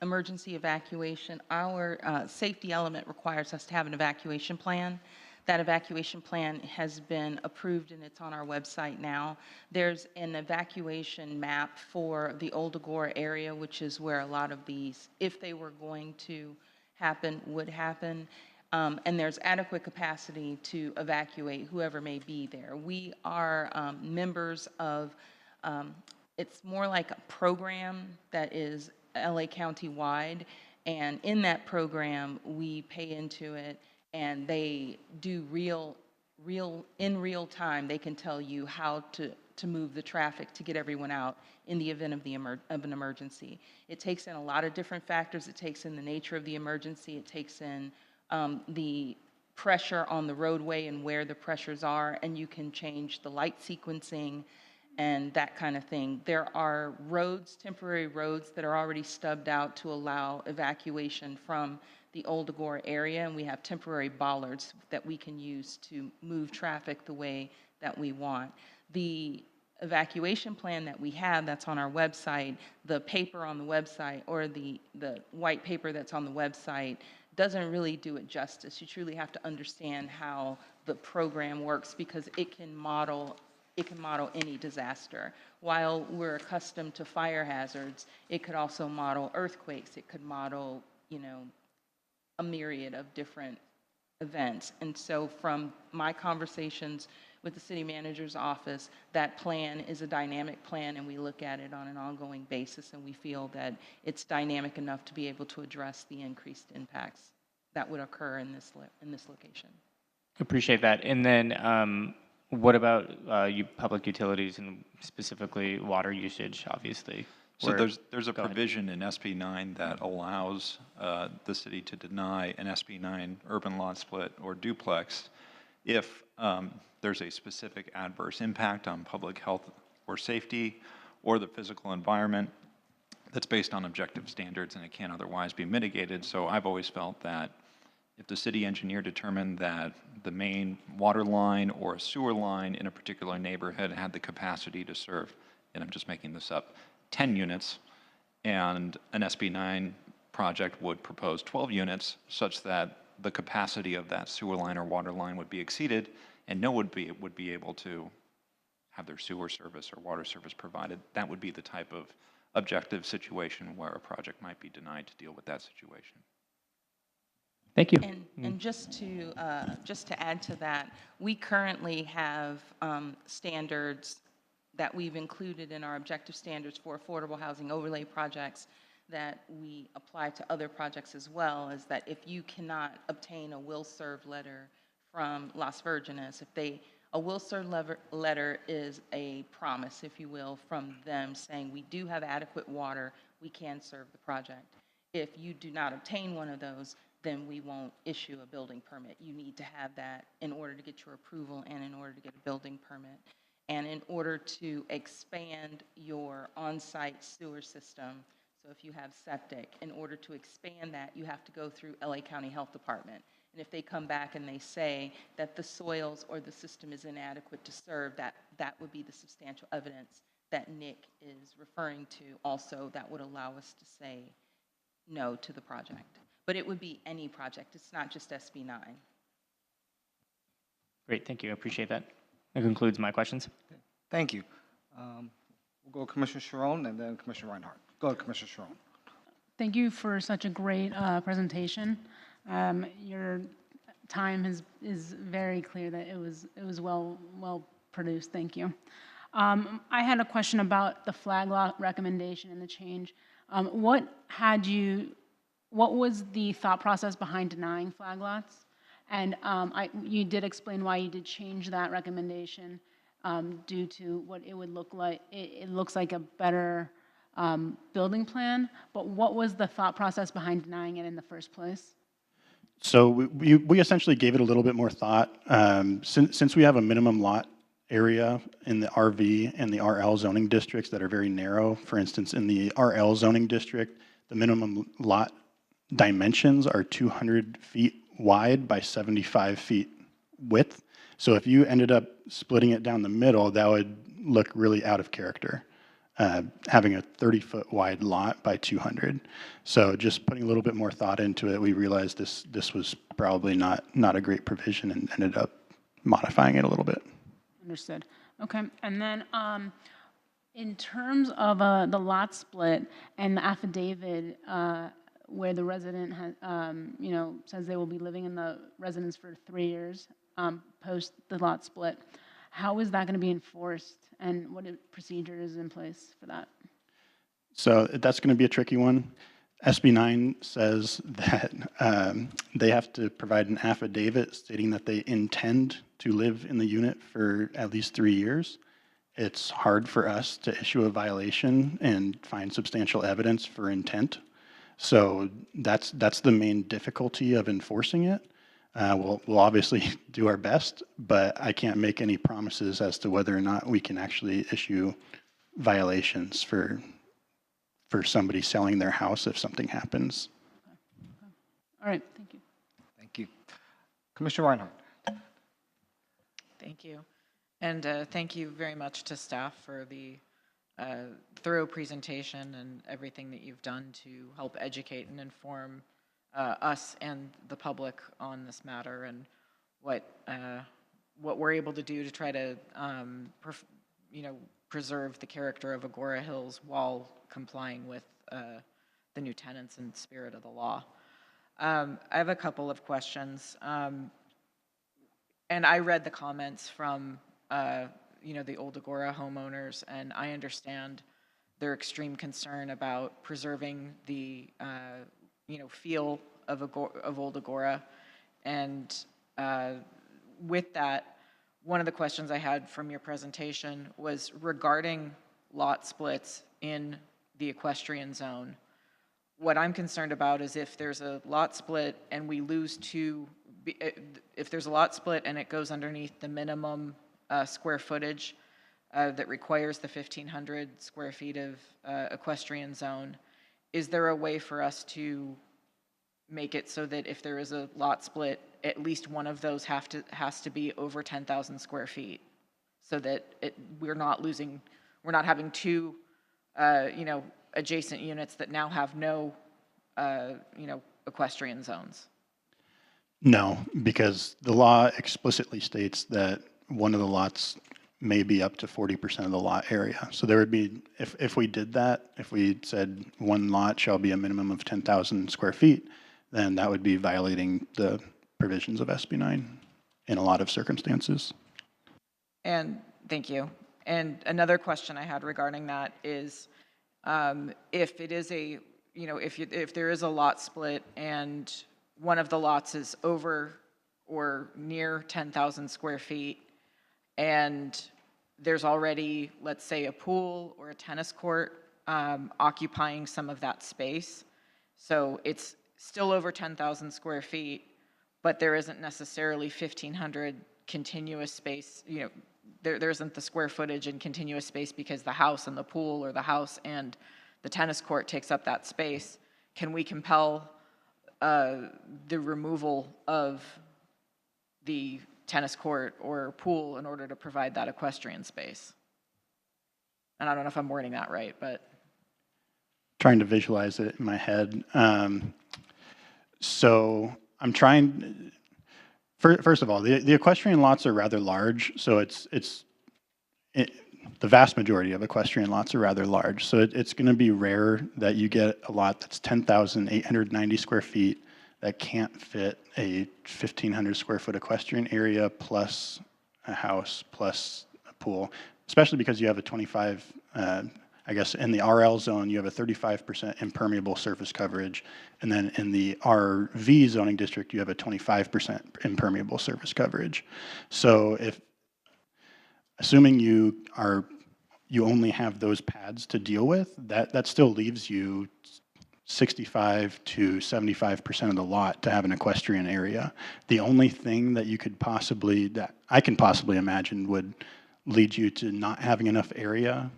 emergency evacuation, our safety element requires us to have an evacuation plan. That evacuation plan has been approved and it's on our website now. There's an evacuation map for the Old Agoura area, which is where a lot of these, if they were going to happen, would happen. And there's adequate capacity to evacuate whoever may be there. We are members of, it's more like a program that is LA County wide. And in that program, we pay into it and they do in real time, they can tell you how to move the traffic to get everyone out in the event of an emergency. It takes in a lot of different factors. It takes in the nature of the emergency. It takes in the pressure on the roadway and where the pressures are, and you can change the light sequencing and that kind of thing. There are roads, temporary roads, that are already stubbed out to allow evacuation from the Old Agoura area, and we have temporary bollards that we can use to move traffic the way that we want. The evacuation plan that we have that's on our website, the paper on the website, or the white paper that's on the website doesn't really do it justice. You truly have to understand how the program works because it can model any disaster. While we're accustomed to fire hazards, it could also model earthquakes. It could model, a myriad of different events. And so from my conversations with the city manager's office, that plan is a dynamic plan and we look at it on an ongoing basis and we feel that it's dynamic enough to be able to address the increased impacts that would occur in this location. Appreciate that. And then what about public utilities and specifically water usage, obviously? So there's a provision in SB 9 that allows the city to deny an SB 9 urban lot split or duplex if there's a specific adverse impact on public health or safety or the physical environment that's based on objective standards and it can't otherwise be mitigated. So I've always felt that if the city engineer determined that the main water line or a sewer line in a particular neighborhood had the capacity to serve, and I'm just making this up, 10 units, and an SB 9 project would propose 12 units such that the capacity of that sewer line or water line would be exceeded and no one would be able to have their sewer service or water service provided. That would be the type of objective situation where a project might be denied to deal with that situation. Thank you. And just to add to that, we currently have standards that we've included in our objective standards for affordable housing overlay projects that we apply to other projects as well, is that if you cannot obtain a will serve letter from Las Virgenes, a will serve letter is a promise, if you will, from them saying we do have adequate water, we can serve the project. If you do not obtain one of those, then we won't issue a building permit. You need to have that in order to get your approval and in order to get a building permit. And in order to expand your on-site sewer system, so if you have septic, in order to expand that, you have to go through LA County Health Department. And if they come back and they say that the soils or the system is inadequate to serve, that would be the substantial evidence that Nick is referring to also that would allow us to say no to the project. But it would be any project. It's not just SB 9. Great, thank you. I appreciate that. That concludes my questions. Thank you. We'll go Commissioner Sharon and then Commissioner Reinhardt. Go ahead, Commissioner Sharon. Thank you for such a great presentation. Your time is very clear that it was well produced. Thank you. I had a question about the flag lot recommendation and the change. What was the thought process behind denying flag lots? And you did explain why you did change that recommendation due to what it would look like. It looks like a better building plan, but what was the thought process behind denying it in the first place? So we essentially gave it a little bit more thought. Since we have a minimum lot area in the RV and the RL zoning districts that are very narrow, for instance, in the RL zoning district, the minimum lot dimensions are 200 feet wide by 75 feet width. So if you ended up splitting it down the middle, that would look really out of character, having a 30-foot wide lot by 200. So just putting a little bit more thought into it, we realized this was probably not a great provision and ended up modifying it a little bit. Understood. Okay. And then in terms of the lot split and the affidavit where the resident has, says they will be living in the residence for 3 years post the lot split, how is that going to be enforced, and what procedure is in place for that? So that's going to be a tricky one. SB 9 says that they have to provide an affidavit stating that they intend to live in the unit for at least 3 years. It's hard for us to issue a violation and find substantial evidence for intent. So that's the main difficulty of enforcing it. We'll obviously do our best, but I can't make any promises as to whether or not we can actually issue violations for somebody selling their house if something happens. All right, thank you. Thank you. Commissioner Reinhardt. Thank you. And thank you very much to staff for the thorough presentation and everything that you've done to help educate and inform us and the public on this matter, and what we're able to do to try to preserve the character of Agoura Hills while complying with the new tenets and spirit of the law. I have a couple of questions, and I read the comments from the old Agoura homeowners, and I understand their extreme concern about preserving the feel of old Agoura. And with that, one of the questions I had from your presentation was regarding lot splits in the equestrian zone. What I'm concerned about is if there's a lot split and we lose if there's a lot split and it goes underneath the minimum square footage that requires the 1,500 square feet of equestrian zone, is there a way for us to make it so that if there is a lot split, at least one of those has to be over 10,000 square feet, so that we're not having two adjacent units that now have no equestrian zones? No, because the law explicitly states that one of the lots may be up to 40% of the lot area. So there would be, if we did that, if we said one lot shall be a minimum of 10,000 square feet, then that would be violating the provisions of SB 9 in a lot of circumstances. And thank you. And another question I had regarding that is, if it is if there is a lot split and one of the lots is over or near 10,000 square feet, and there's already, let's say, a pool or a tennis court occupying some of that space, so it's still over 10,000 square feet, but there isn't necessarily 1,500 continuous space, there isn't the square footage in continuous space because the house and the pool, or the house and the tennis court takes up that space. Can we compel the removal of the tennis court or pool in order to provide that equestrian space? And I don't know if I'm wording that right, but. Trying to visualize it in my head. So I'm trying, first of all, the equestrian lots are rather large, so the vast majority of equestrian lots are rather large, so it's going to be rare that you get a lot that's 10,890 square feet that can't fit a 1,500 square foot equestrian area plus a house plus a pool, especially because you have a 25 I guess in the RL zone, you have a 35% impermeable surface coverage, and then in the RV zoning district, you have a 25% impermeable surface coverage. So if, assuming you only have those pads to deal with, that still leaves you 65 to 75% of the lot to have an equestrian area. The only thing that that I can possibly imagine would lead you to not having enough area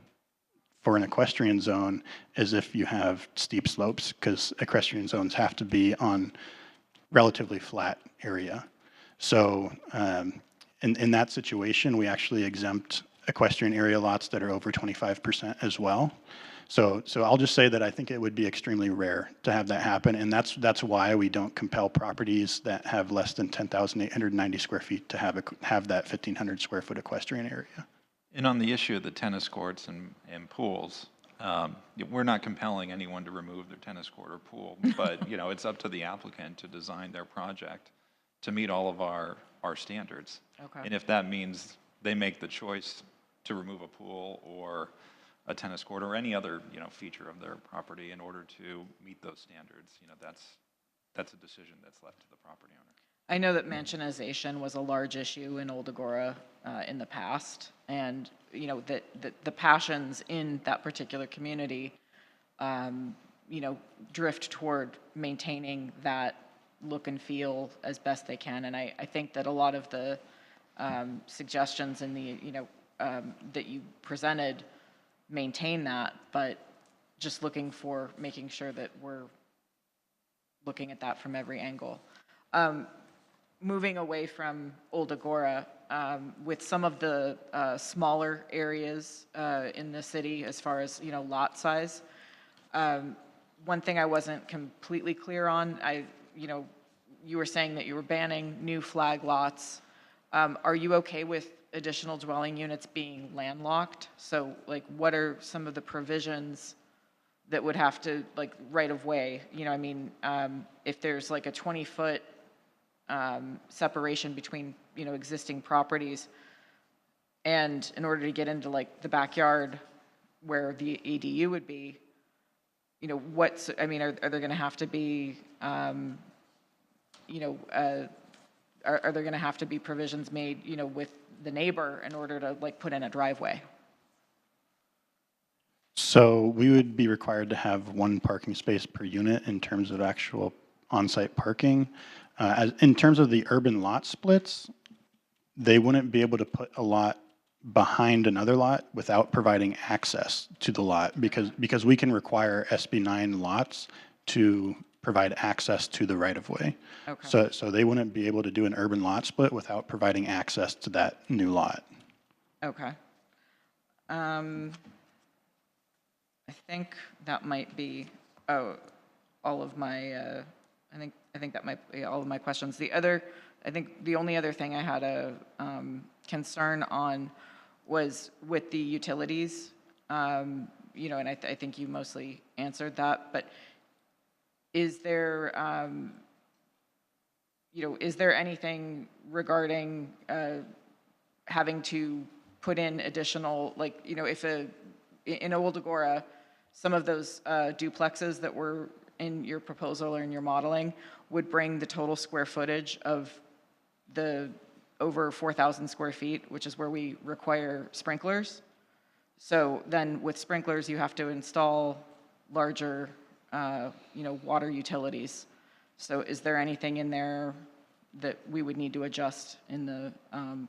for an equestrian zone is if you have steep slopes, because equestrian zones have to be on relatively flat area. So in that situation, we actually exempt equestrian area lots that are over 25% as well. So I'll just say that I think it would be extremely rare to have that happen, and that's why we don't compel properties that have less than 10,890 square feet to have that 1,500 square foot equestrian area. And on the issue of the tennis courts and pools, we're not compelling anyone to remove their tennis court or pool, but you know, it's up to the applicant to design their project to meet all of our standards. Okay. And if that means they make the choice to remove a pool or a tennis court or any other, you know, feature of their property in order to meet those standards, you know, that's a decision that's left to the property owner. I know that mansionization was a large issue in Old Agoura in the past, and you know that the passions in that particular community, you know, drift toward maintaining that look and feel as best they can. And I think that a lot of the suggestions in the that you presented maintain that, but just looking for making sure that we're looking at that from every angle. Moving away from Old Agoura, with some of the smaller areas in the city as far as, you know, lot size, one thing I wasn't completely clear on, you were saying that you were banning new flag lots. Are you okay with additional dwelling units being landlocked? So like, what are some of the provisions that would have to, like, right of way, you know, I mean, if there's like a 20-foot separation between, you know, existing properties, and in order to get into like the backyard where the ADU would be, you know, are there going to have to be, are there going to have to be provisions made, you know, with the neighbor in order to like put in a driveway? So we would be required to have one parking space per unit in terms of actual on-site parking. In terms of the urban lot splits, they wouldn't be able to put a lot behind another lot without providing access to the lot, because we can require SB9 lots to provide access to the right-of-way. Okay. So they wouldn't be able to do an urban lot split without providing access to that new lot. Okay. I think that might be all of my. I think that might be all of my questions. I think the only other thing I had a concern on was with the utilities. You know, and I think you mostly answered that. But is there, is there anything regarding having to put in additional, like, you know, if in Old Agoura, some of those duplexes that were in your proposal or in your modeling would bring the total square footage of the over 4,000 square feet, which is where we require sprinklers. So then with sprinklers, you have to install larger, water utilities. So is there anything in there that we would need to adjust in the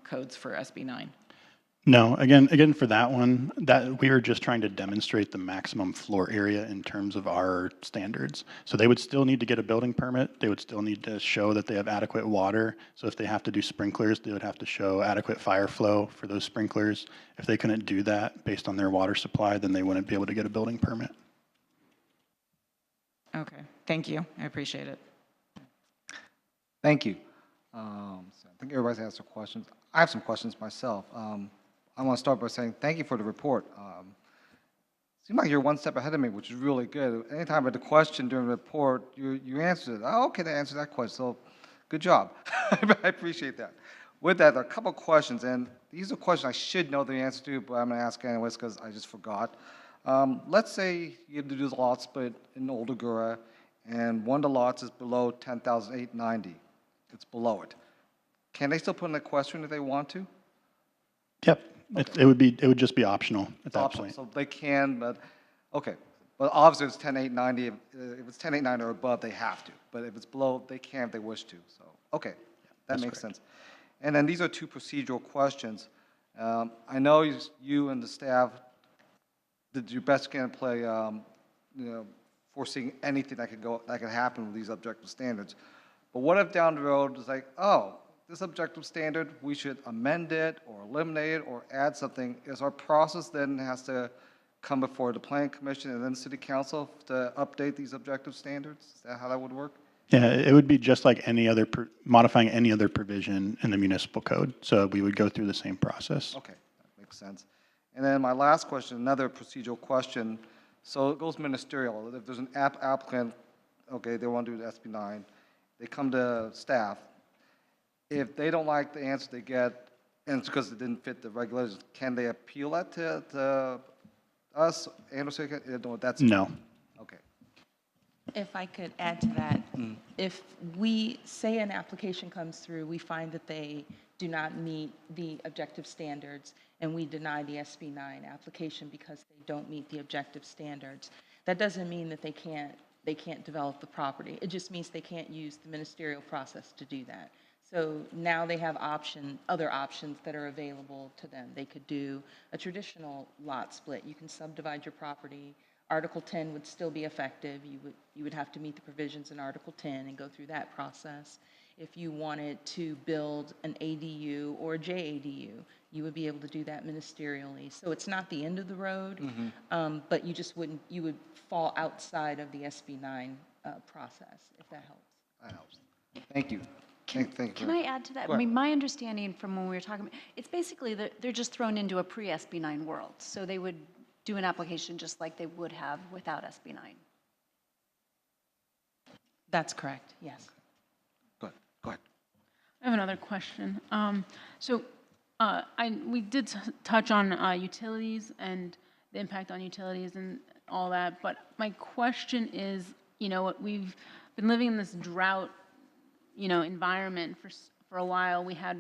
codes for SB9? No, again, for that one, that we are just trying to demonstrate the maximum floor area in terms of our standards. So they would still need to get a building permit. They would still need to show that they have adequate water. So if they have to do sprinklers, they would have to show adequate fire flow for those sprinklers. If they couldn't do that based on their water supply, then they wouldn't be able to get a building permit. Okay, thank you. I appreciate it. Thank you. So I think everybody's asked their questions. I have some questions myself. I want to start by saying thank you for the report. Seems like you're one step ahead of me, which is really good. Anytime I had a question during the report, you answered it. Oh, okay, they answered that question. So good job. I appreciate that. With that, a couple questions, and these are questions I should know the answer to, but I'm going to ask anyways because I just forgot. Let's say you do the lot split in Old Agoura, and one of the lots is below 10,890. It's below it. Can they still put in a question if they want to? Yep, it would just be optional at that Optional, point. so they can, but, okay. But obviously, it's 10,890, if it's 10,890 or above, they have to. But if it's below, they can if they wish to, so, okay, that that's makes correct. sense. And then these are two procedural questions. I know you and the staff did your best to play, foreseeing anything that could happen with these objective standards. But what if down the road it's like, oh, this objective standard, we should amend it or eliminate it or add something? Is our process then has to come before the planning commission and then city council to update these objective standards? Is that how that would work? Yeah, it would be just like any other, modifying any other provision in the municipal code. So we would go through the same process. Okay, that makes sense. And then my last question, another procedural question. So it goes ministerial. If there's an applicant, okay, they want to do the SB9, they come to staff. If they don't like the answer they get, and it's because it didn't fit the regulations, can they appeal that to us? Anderson, no, that's. No. Okay. If I could add to that, if we say an application comes through, we find that they do not meet the objective standards, and we deny the SB9 application because they don't meet the objective standards, that doesn't mean that they can't develop the property. It just means they can't use the ministerial process to do that. So now they have other options that are available to them. They could do a traditional lot split. You can subdivide your property. Article 10 would still be effective. You would have to meet the provisions in Article 10 and go through that process. If you wanted to build an ADU or a JADU, you would be able to do that ministerially. So it's not the end of the road, but you would fall outside of the SB9 process, if that helps. That helps. Thank you. Thank you. Can I add to that? Go I ahead. mean, my understanding from when we were talking, it's basically that they're just thrown into a pre-SB9 world. So they would do an application just like they would have without SB9. That's correct, yes. Go ahead. I have another question. We did touch on utilities and the impact on utilities and all that, but my question is, we've been living in this drought, environment for a while. We had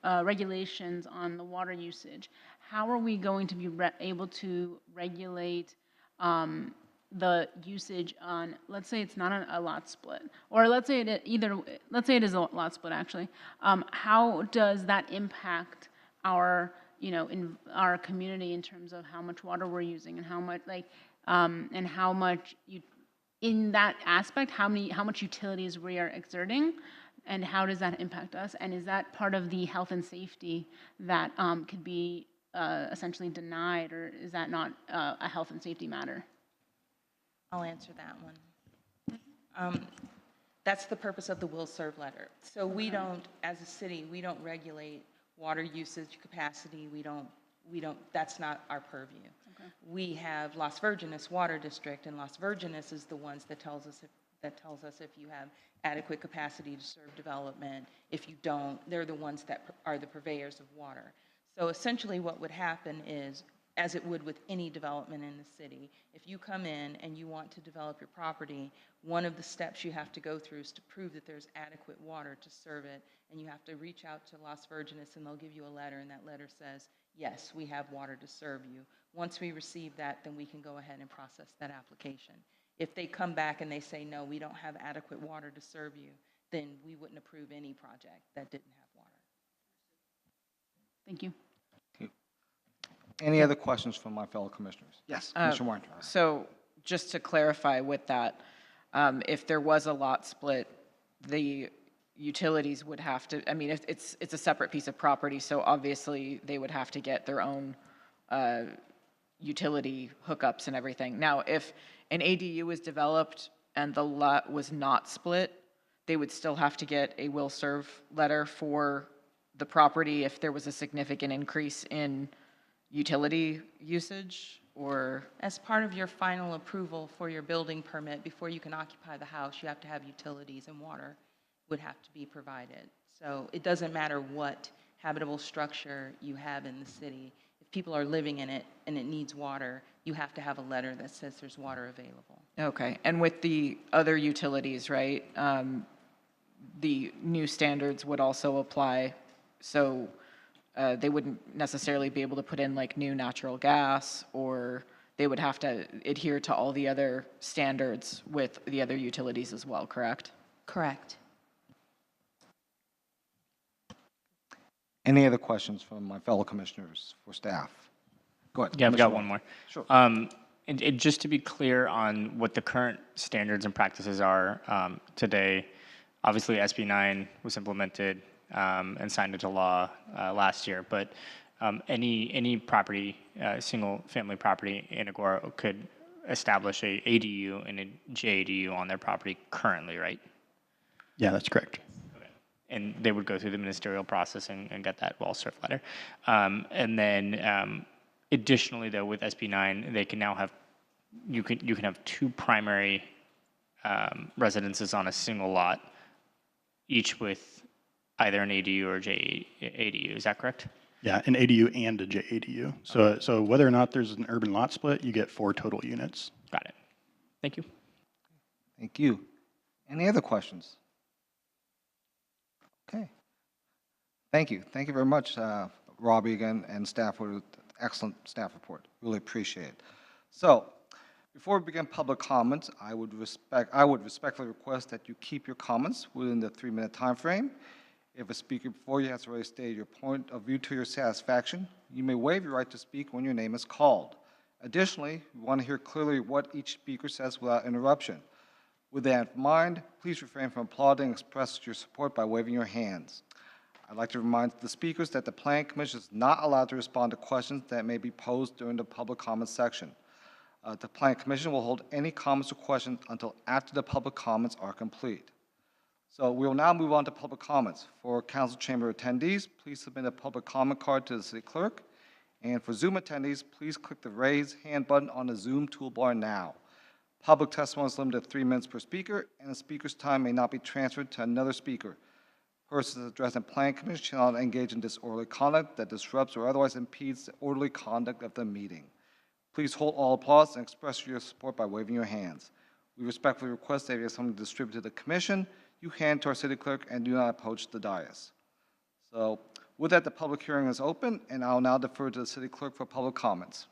regulations on the water usage. How are we going to be able to regulate the usage on, let's say it's not a lot split, or let's say it is a lot split actually. How does that impact our, in our community in terms of how much water we're using and how much and how much in that aspect, how much utilities we are exerting, and how does that impact us? And is that part of the health and safety that could be essentially denied, or is that not a health and safety matter? I'll answer that one. That's the purpose of the will serve letter. So we don't, as a city, we don't regulate water usage capacity. We don't, that's not our purview. Okay. We have Las Virgenes Water District, and Las Virgenes is the ones that tells us if you have adequate capacity to serve development. If you don't, they're the ones that are the purveyors of water. So essentially what would happen is, as it would with any development in the city, if you come in and you want to develop your property, one of the steps you have to go through is to prove that there's adequate water to serve it, and you have to reach out to Las Virgenes, and they'll give you a letter, and that letter says, yes, we have water to serve you. Once we receive that, then we can go ahead and process that application. If they come back and they say, no, we don't have adequate water to serve you, then we wouldn't approve any project that didn't have water. Thank you. Any other questions from my fellow commissioners? Yes, Commissioner Warren. So just to clarify with that, if there was a lot split, the utilities would have to, I mean, if it's a separate piece of property, so obviously they would have to get their own utility hookups and everything. Now, if an ADU was developed and the lot was not split, they would still have to get a will serve letter for the property if there was a significant increase in utility usage, or? As part of your final approval for your building permit, before you can occupy the house, you have to have utilities, and water would have to be provided. So it doesn't matter what habitable structure you have in the city. If people are living in it and it needs water, you have to have a letter that says there's water available. Okay, and with the other utilities, right, the new standards would also apply, so they wouldn't necessarily be able to put in like new natural gas, or they would have to adhere to all the other standards with the other utilities as well, correct? Correct. Any other questions from my fellow commissioners for staff? Go ahead. Yeah, I've got Commissioner one more. Sure. And just to be clear on what the current standards and practices are today, obviously SB 9 was implemented and signed into law last year, but any property, single family property in Agoura could establish a ADU and a JADU on their property currently, right? Yeah, that's correct. And they would go through the ministerial process and get that well-served letter. And then additionally, though, with SB 9, they can now have, you can have two primary residences on a single lot, each with either an ADU or JADU. Is that correct? Yeah, an ADU and a JADU. So whether or not there's an urban lot split, you get 4 total units. Got it. Thank you. Thank you. Any other questions? Okay. Thank you. Thank you very much, Robbie, again, and staff for the excellent staff report. Really appreciate it. So, before we begin public comments, I would respectfully request that you keep your comments within the 3-minute time frame. If a speaker before you has already stated your point of view to your satisfaction, you may waive your right to speak when your name is called. Additionally, we want to hear clearly what each speaker says without interruption. With that in mind, please refrain from applauding and express your support by waving your hands. I'd like to remind the speakers that the Planning Commission is not allowed to respond to questions that may be posed during the public comments section. The Planning Commission will hold any comments or questions until after the public comments are complete. So we will now move on to public comments. For council chamber attendees, please submit a public comment card to the city clerk. And for Zoom attendees, please click the raise hand button on the Zoom toolbar now. Public testimony is limited to 3 minutes per speaker, and the speaker's time may not be transferred to another speaker. Persons addressing the Planning Commission shall not engage in disorderly conduct that disrupts or otherwise impedes the orderly conduct of the meeting. Please hold all applause and express your support by waving your hands. We respectfully request that if you have something to distribute to the Commission, you hand to our city clerk and do not approach the dais. So with that, the public hearing is open, and I'll now defer to the city clerk for public comments.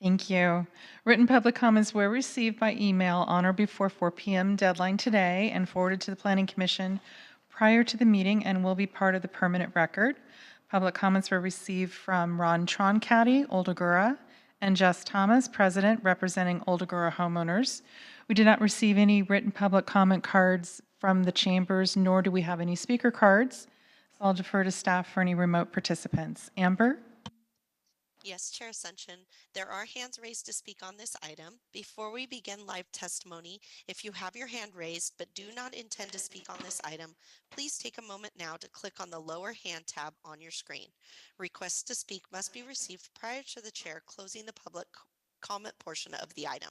Thank you. Written public comments were received by email on or before 4 p.m. deadline today and forwarded to the Planning Commission prior to the meeting and will be part of the permanent record. Public comments were received from Ron Troncati, Old Agoura, and Jess Thomas, President, representing Old Agoura homeowners. We did not receive any written public comment cards from the chambers, nor do we have any speaker cards. So I'll defer to staff for any remote participants. Amber? Yes, Chair Ascension, there are hands raised to speak on this item. Before we begin live testimony, if you have your hand raised but do not intend to speak on this item, please take a moment now to click on the lower hand tab on your screen. Requests to speak must be received prior to the chair closing the public comment portion of the item.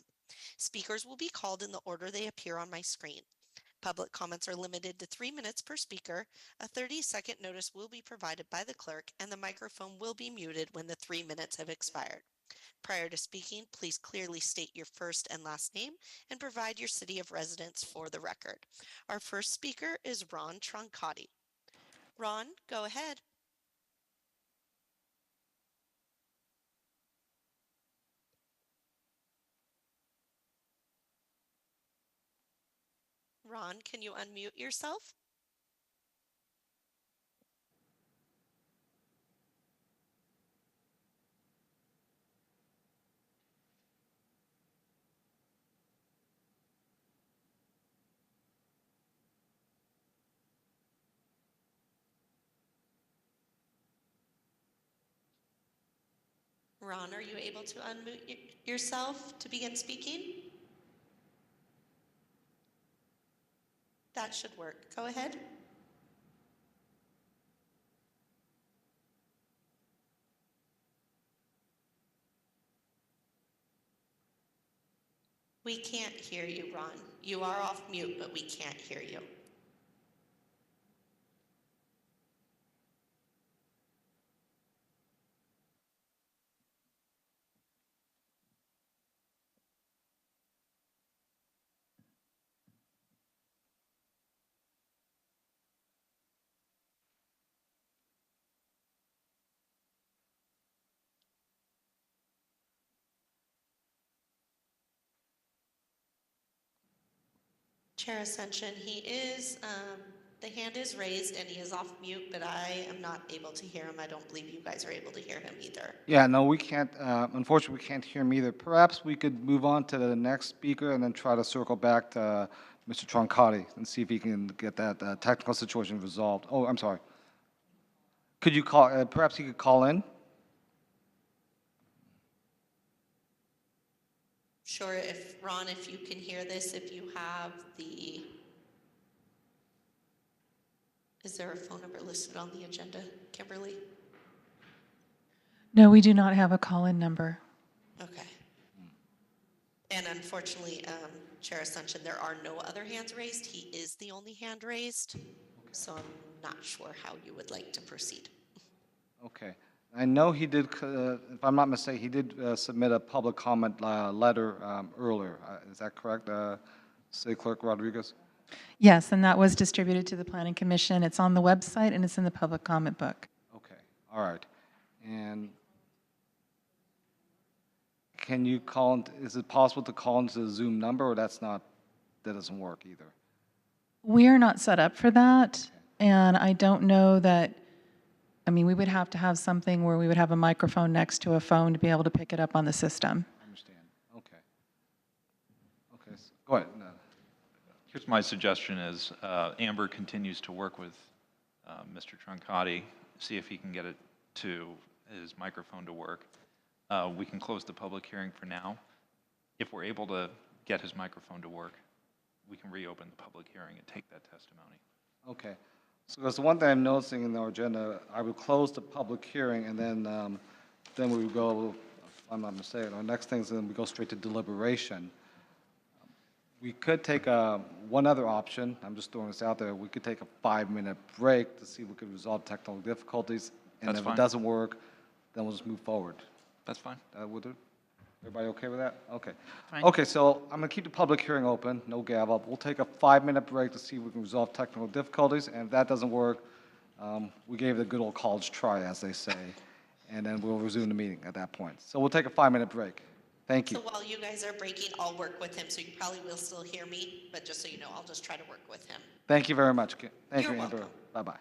Speakers will be called in the order they appear on my screen. Public comments are limited to 3 minutes per speaker. A 30-second notice will be provided by the clerk, and the microphone will be muted when the 3 minutes have expired. Prior to speaking, please clearly state your first and last name and provide your city of residence for the record. Our first speaker is Ron Troncati. Ron, go ahead. Ron, can you unmute yourself? Ron, are you able to unmute yourself to begin speaking? That should work. Go ahead. We can't hear you, Ron. You are off mute, but we can't hear you. Chair Ascension, the hand is raised and he is off mute, but I am not able to hear him. I don't believe you guys are able to hear him either. Yeah, no, we can't, unfortunately, we can't hear him either. Perhaps we could move on to the next speaker and then try to circle back to Mr. Troncotti and see if he can get that technical situation resolved. Oh, I'm sorry. Could you call, perhaps he could call in? Sure, Ron, if you can hear this, if you have is there a phone number listed on the agenda, Kimberly? No, we do not have a call-in number. Okay. And unfortunately, Chair Ascension, there are no other hands raised. He is the only hand raised. So I'm not sure how you would like to proceed. Okay. I know he did, if I'm not mistaken, he did submit a public comment letter earlier. Is that correct, City Clerk Rodriguez? Yes, and that was distributed to the Planning Commission. It's on the website and it's in the public comment book. Okay, all right. And can you call, is it possible to call into the Zoom number, or that doesn't work either? We are not set up for that, and I don't know that, I mean, we would have to have something where we would have a microphone next to a phone to be able to pick it up on the system. I understand. Okay. Okay, go ahead. No. Here's my suggestion is Amber continues to work with Mr. Troncotti, see if he can get his microphone to work. We can close the public hearing for now. If we're able to get his microphone to work, we can reopen the public hearing and take that testimony. Okay. So that's the one thing I'm noticing in our agenda. I would close the public hearing, and then we would go, if I'm not mistaken, our next thing is then we go straight to deliberation. We could take one other option. I'm just throwing this out there. We could take a 5-minute break to see if we could resolve technical difficulties. And That's if fine. it doesn't work, then we'll just move forward. That's fine. Will do? Everybody okay with that? Okay. Fine. Okay, so I'm going to keep the public hearing open, no gavel. We'll take a 5-minute break to see if we can resolve technical difficulties, and if that doesn't work, we gave it a good old college try, as they say, and then we'll resume the meeting at that point. So we'll take a 5-minute break. Thank you. So while you guys are breaking, I'll work with him, so you probably will still hear me, but just so you know, I'll just try to work with him. Thank you very much. Thank You're you, Amber. welcome. Bye-bye.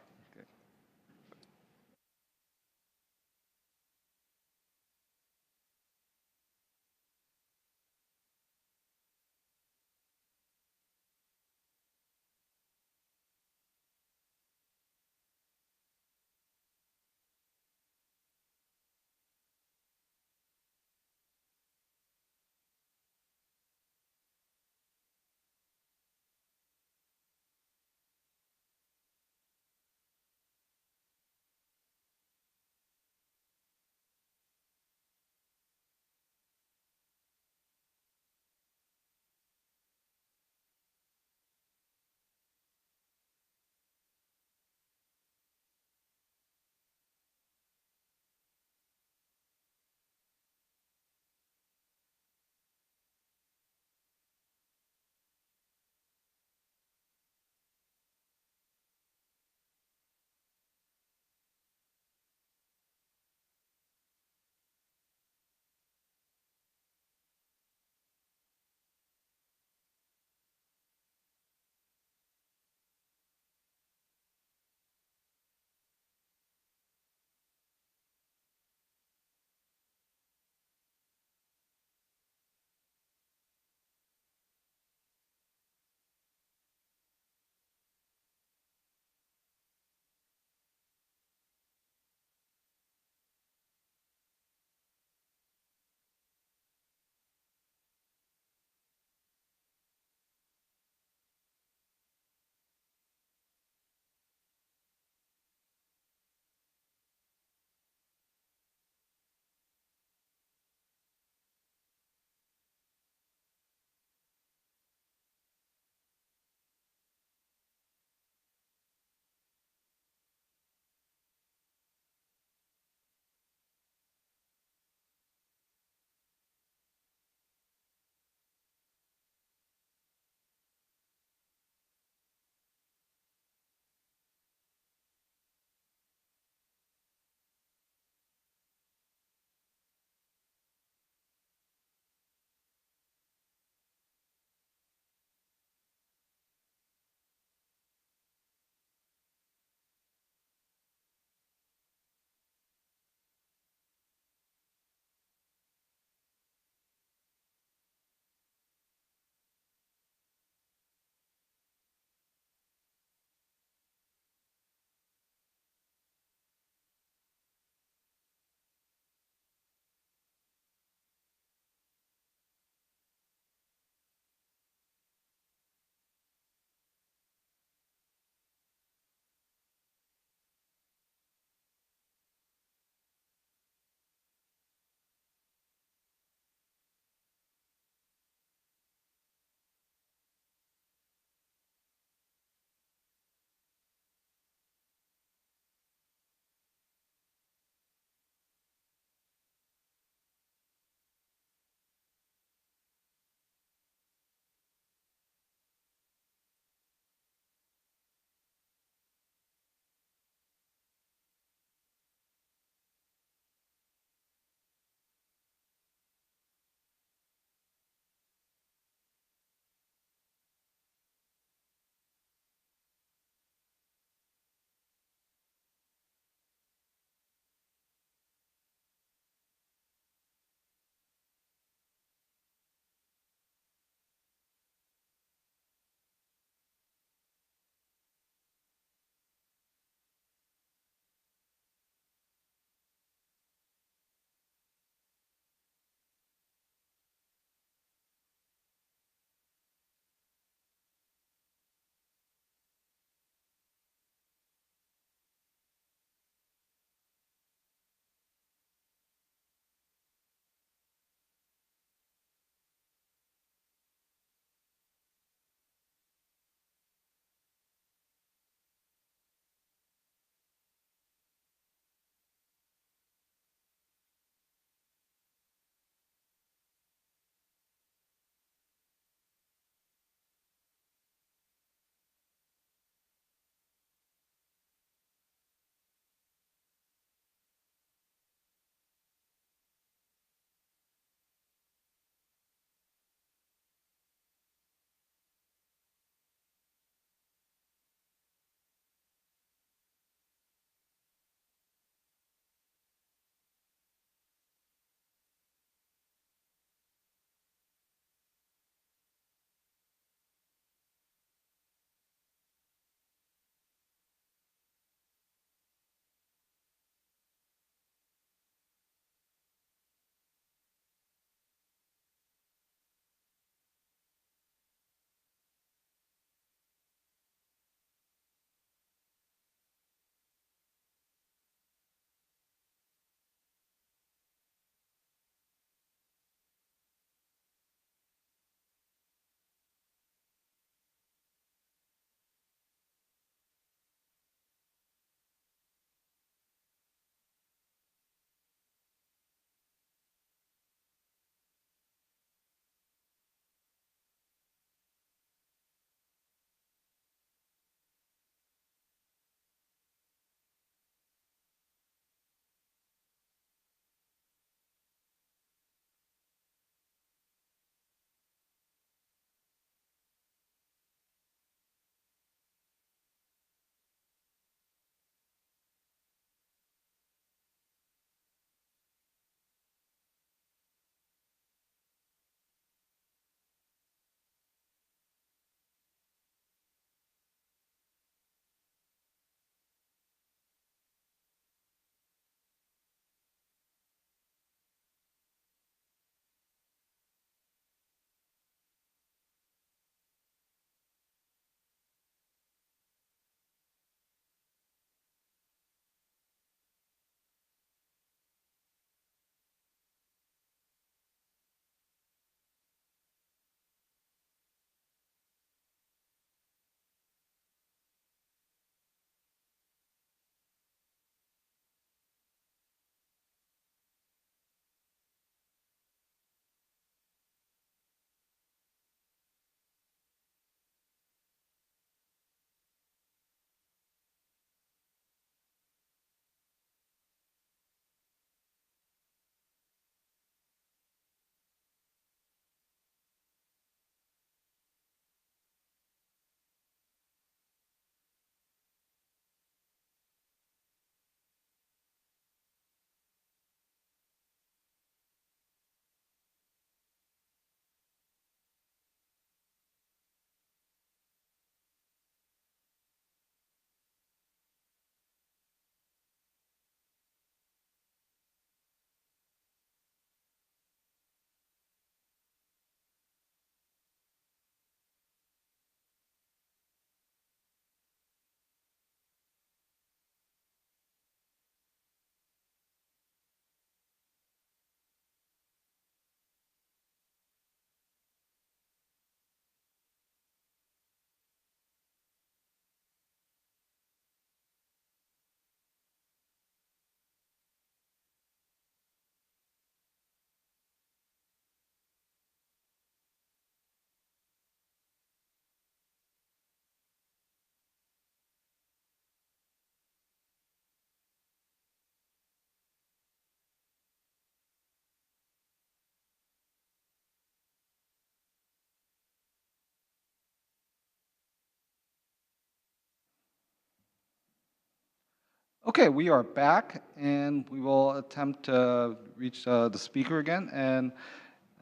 Okay, we are back, and we will attempt to reach the speaker again, and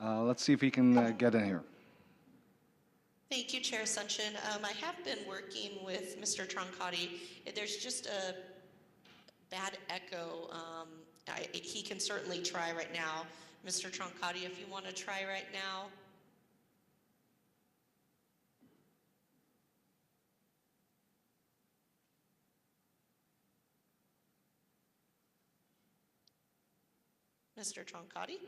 let's see if he can get in here. Thank you, Chair Ascension. I have been working with Mr. Troncotti. There's just a bad echo. He can certainly try right now. Mr. Troncotti, if you want to try right now. Mr. Troncotti?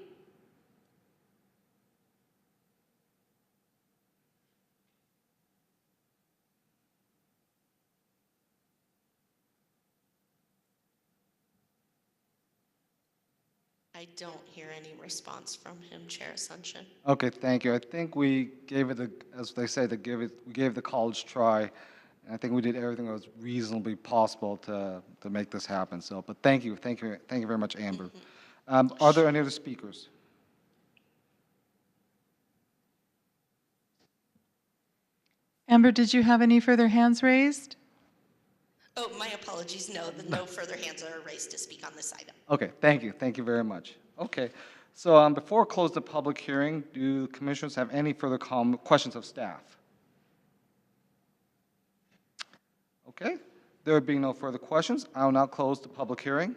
I don't hear any response from him, Chair Ascension. Okay, thank you. I think we gave it, as they say, we gave the college try, and I think we did everything that was reasonably possible to make this happen. So, but thank you very much, Amber. Are there any other speakers? Amber, did you have any further hands raised? Oh, my apologies. No further hands are raised to speak on this item. Okay, thank you very much. Okay, so before I close the public hearing, do commissioners have any further questions of staff? Okay, there being no further questions, I will now close the public hearing.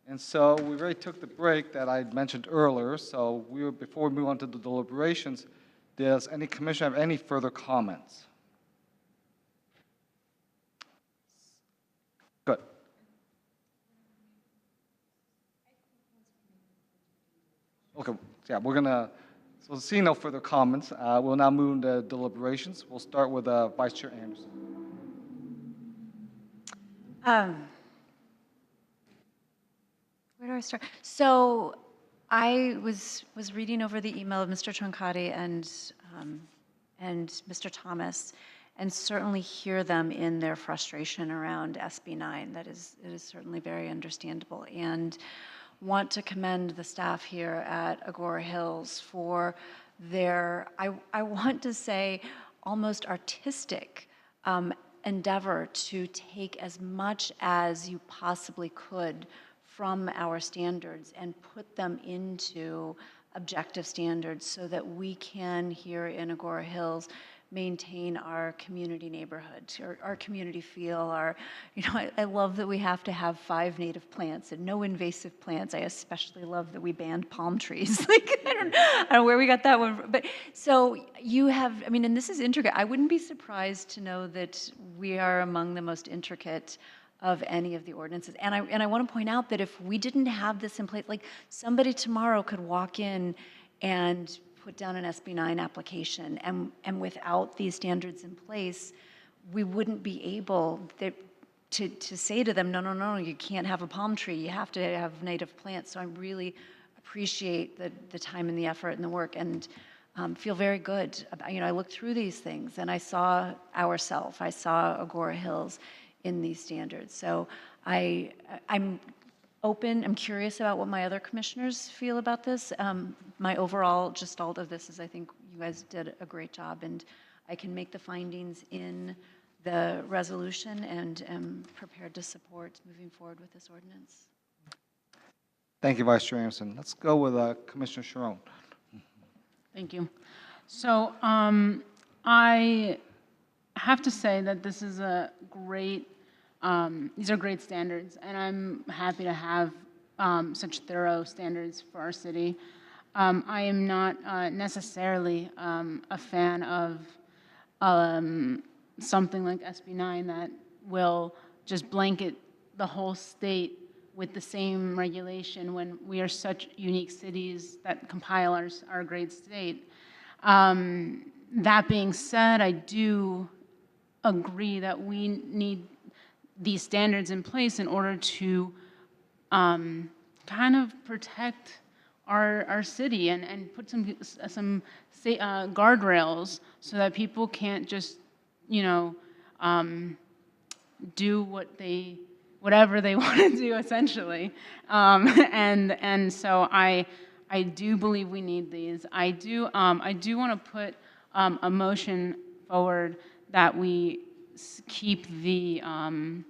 And so we already took the break that I mentioned earlier, so before we move on to the deliberations, does any commissioner have any further comments? Good. Okay, yeah, so seeing no further comments, we'll now move into deliberations. We'll start with Vice Chair Anderson. Where do I start? So I was reading over the email of Mr. Troncotti and Mr. Thomas, and certainly hear them in their frustration around SB 9. It is certainly very understandable, and want to commend the staff here at Agoura Hills for their, I want to say, almost artistic endeavor to take as much as you possibly could from our standards and put them into objective standards so that we can, here in Agoura Hills, maintain our community neighborhoods, our community feel, I love that we have to have 5 native plants and no invasive plants. I especially love that we banned palm trees. Like, I don't know where we got that one from. But so you have, and this is intricate. I wouldn't be surprised to know that we are among the most intricate of any of the ordinances. And I want to point out that if we didn't have this in place, like somebody tomorrow could walk in and put down an SB 9 application, and without these standards in place, we wouldn't be able to say to them, no, you can't have a palm tree, you have to have native plants. So I really appreciate the time and the effort and the work, and feel very good. I looked through these things, and I saw ourselves, I saw Agoura Hills in these standards. So I'm open, I'm curious about what my other commissioners feel about this. My overall gestalt of this is I think you guys did a great job, and I can make the findings in the resolution and am prepared to support moving forward with this ordinance. Thank you, Vice Chair Anderson. Let's go with Commissioner Sharon. Thank you. So I have to say that this is a great, these are great standards, and I'm happy to have such thorough standards for our city. I am not necessarily a fan of something like SB 9 that will just blanket the whole state with the same regulation when we are such unique cities that compile our great state. That being said, I do agree that we need these standards in place in order to kind of protect our city and put some guardrails so that people can't just, do whatever they want to do, essentially. And so I do believe we need these. I do want to put a motion forward that we keep banning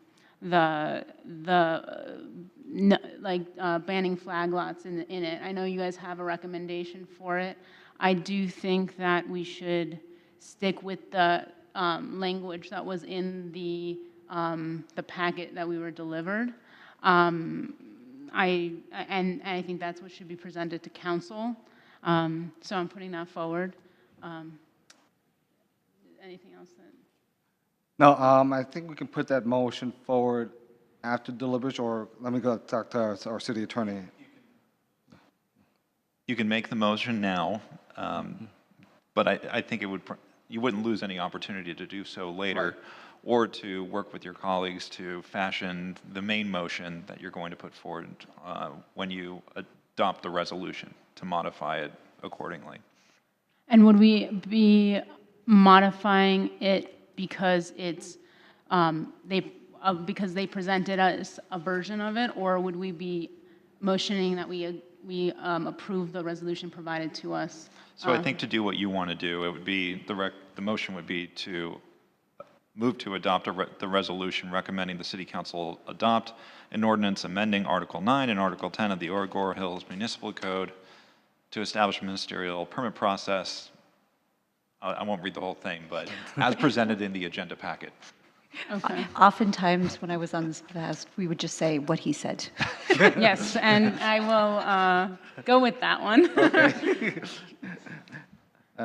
flag lots in it. I know you guys have a recommendation for it. I do think that we should stick with the language that was in the packet that we were delivered. I think that's what should be presented to council. So I'm putting that forward. Anything else that? No, I think we can put that motion forward after deliberation, or let me go talk to our city attorney. You can make the motion now, but I think you wouldn't lose any opportunity to do so later, or to work with your colleagues to fashion the main motion that you're going to put forward when you adopt the resolution to modify it accordingly. And would we be modifying it because it's because they presented us a version of it, or would we be motioning that we approve the resolution provided to us? So I think to do what you want to do, it would be the motion would be to move to adopt the resolution recommending the City Council adopt an ordinance amending Article 9 and Article 10 of the Agoura Hills Municipal Code to establish a ministerial permit process. I won't read the whole thing, but as presented in the agenda packet. Okay. Oftentimes, when I was on this fast, we would just say what he said. Yes, and I will go with that one.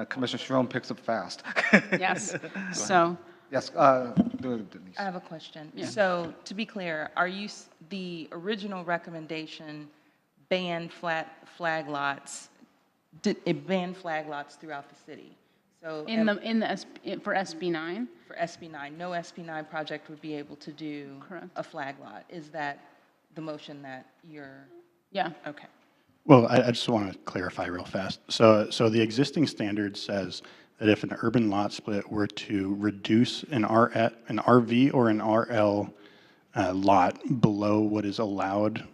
Commissioner Sharon picks up fast. Yes, so. Yes, do it, Denise. I have a question. Yeah. So to be clear, the original recommendation banned flag lots, it banned flag lots throughout the city? So For SB9? for SB9, no SB9 project would be able to do Correct. a flag lot. Is that the motion that you're? Yeah. Okay. Well, I just want to clarify real fast. So the existing standard says that if an urban lot split were to reduce an RV or an RL lot below what is allowed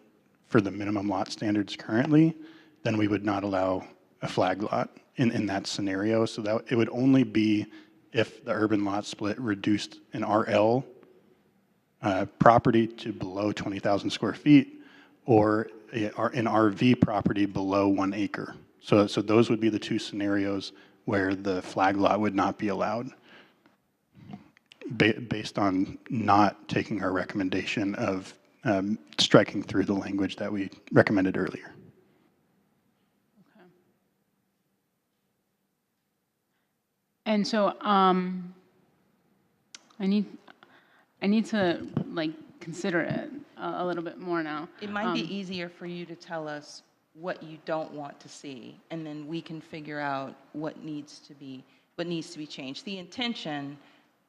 for the minimum lot standards currently, then we would not allow a flag lot in that scenario. So that it would only be if the urban lot split reduced an RL property to below 20,000 square feet or an RV property below 1 acre. So those would be the two scenarios where the flag lot would not be allowed based on not taking our recommendation of striking through the language that we recommended earlier. Okay. And so I need to consider it a little bit more now. It might be easier for you to tell us what you don't want to see, and then we can figure out what needs to be changed. The intention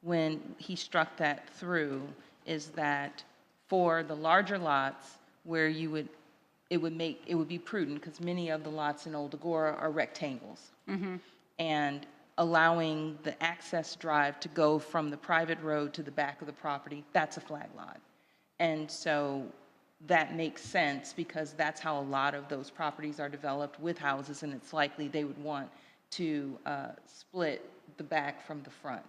when he struck that through is that for the larger lots where it would be prudent, because many of the lots in Old Agoura are rectangles, and allowing the access drive to go from the private road to the back of the property, that's a flag lot. And so that makes sense because that's how a lot of those properties are developed with houses, and it's likely they would want to split the back from the front.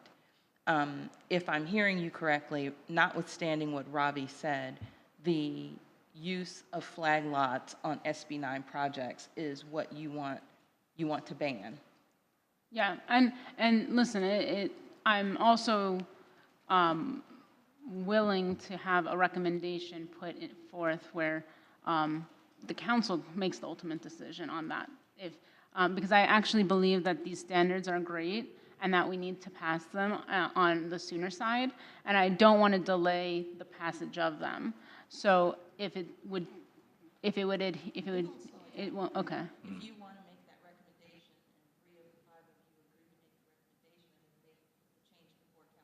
If I'm hearing you correctly, notwithstanding what Ravi said, the use of flag lots on SB9 projects is what you want to ban. Yeah, and listen, I'm also willing to have a recommendation put forth where the council makes the ultimate decision on that. Because I actually believe that these standards are great and that we need to pass them on the sooner side, and I don't want to delay the passage of them. So it won't, okay. If you want to make that recommendation and 3 of the 5 of you agree to make the recommendation, then they change before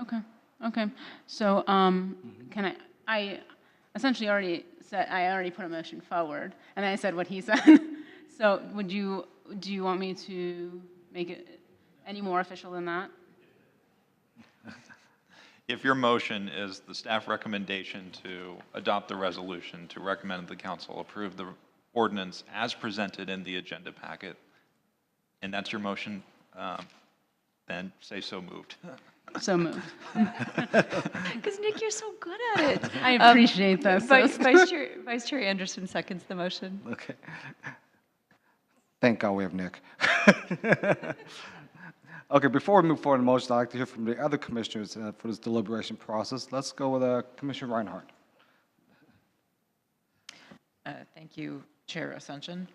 council. Okay. So can I essentially I already put a motion forward, and then I said what he said. So do you want me to make it any more official than that? If your motion is the staff recommendation to adopt the resolution to recommend the council approve the ordinance as presented in the agenda packet, and that's your motion, then say so moved. So moved. Because Nick, you're so good at it. I appreciate this. Vice Chair Anderson seconds the motion. Okay. Thank God we have Nick. Okay, before we move forward in the motion, I'd like to hear from the other commissioners for this deliberation process. Let's go with Commissioner Reinhardt. Thank you, Chair Ascension.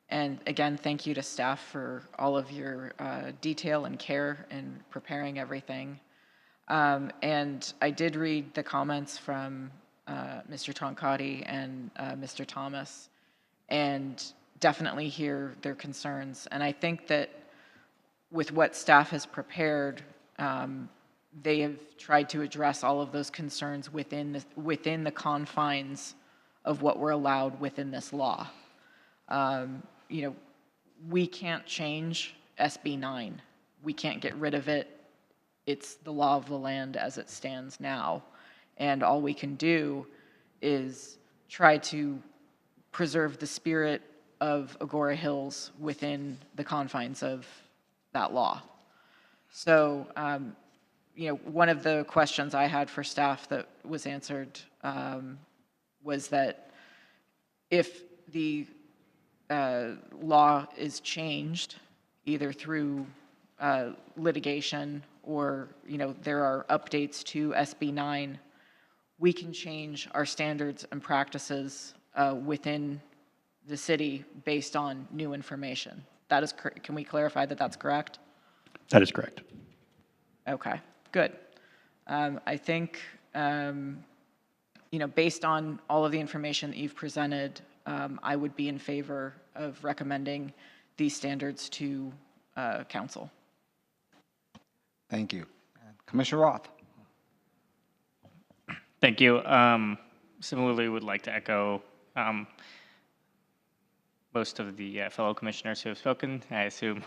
And again, thank you to staff for all of your detail and care in preparing everything. And I did read the comments from Mr. Toncati and Mr. Thomas, and definitely hear their concerns. And I think that with what staff has prepared, they have tried to address all of those concerns within the confines of what we're allowed within this law. You know, we can't change SB 9. We can't get rid of it. It's the law of the land as it stands now. And all we can do is try to preserve the spirit of Agoura Hills within the confines of that law. So, you know, one of the questions I had for staff that was answered was that if the law is changed, either through litigation or, you know, there are updates to SB 9, we can change our standards and practices within the city based on new information. That is, can we clarify that that's correct? That is correct. Okay, good. I think, you know, based on all of the information that you've presented, I would be in favor of recommending these standards to council. Thank you. Commissioner Roth. Thank you. Similarly, would like to echo most of the fellow commissioners who have spoken. I assume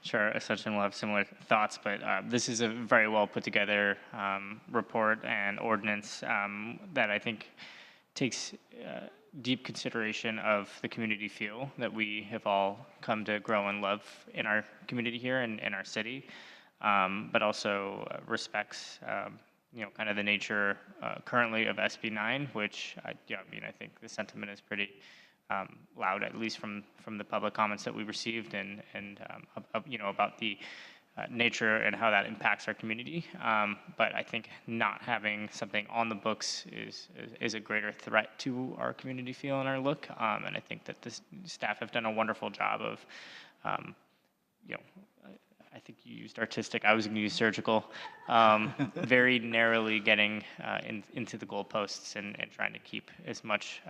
Chair Ascension will have similar thoughts, but this is a very well put together report and ordinance that I think takes deep consideration of the community feel that we have all come to grow and love in our community here and in our city, but also respects you know, kind of the nature currently of SB 9, which I mean, I think the sentiment is pretty loud, at least from the public comments that we received, and you know, about the nature and how that impacts our community. But I think not having something on the books is a greater threat to our community feel and our look. And I think that the staff have done a wonderful job of, you know, I think you used artistic, I was going to use surgical, very narrowly getting into the goalposts and trying to keep as much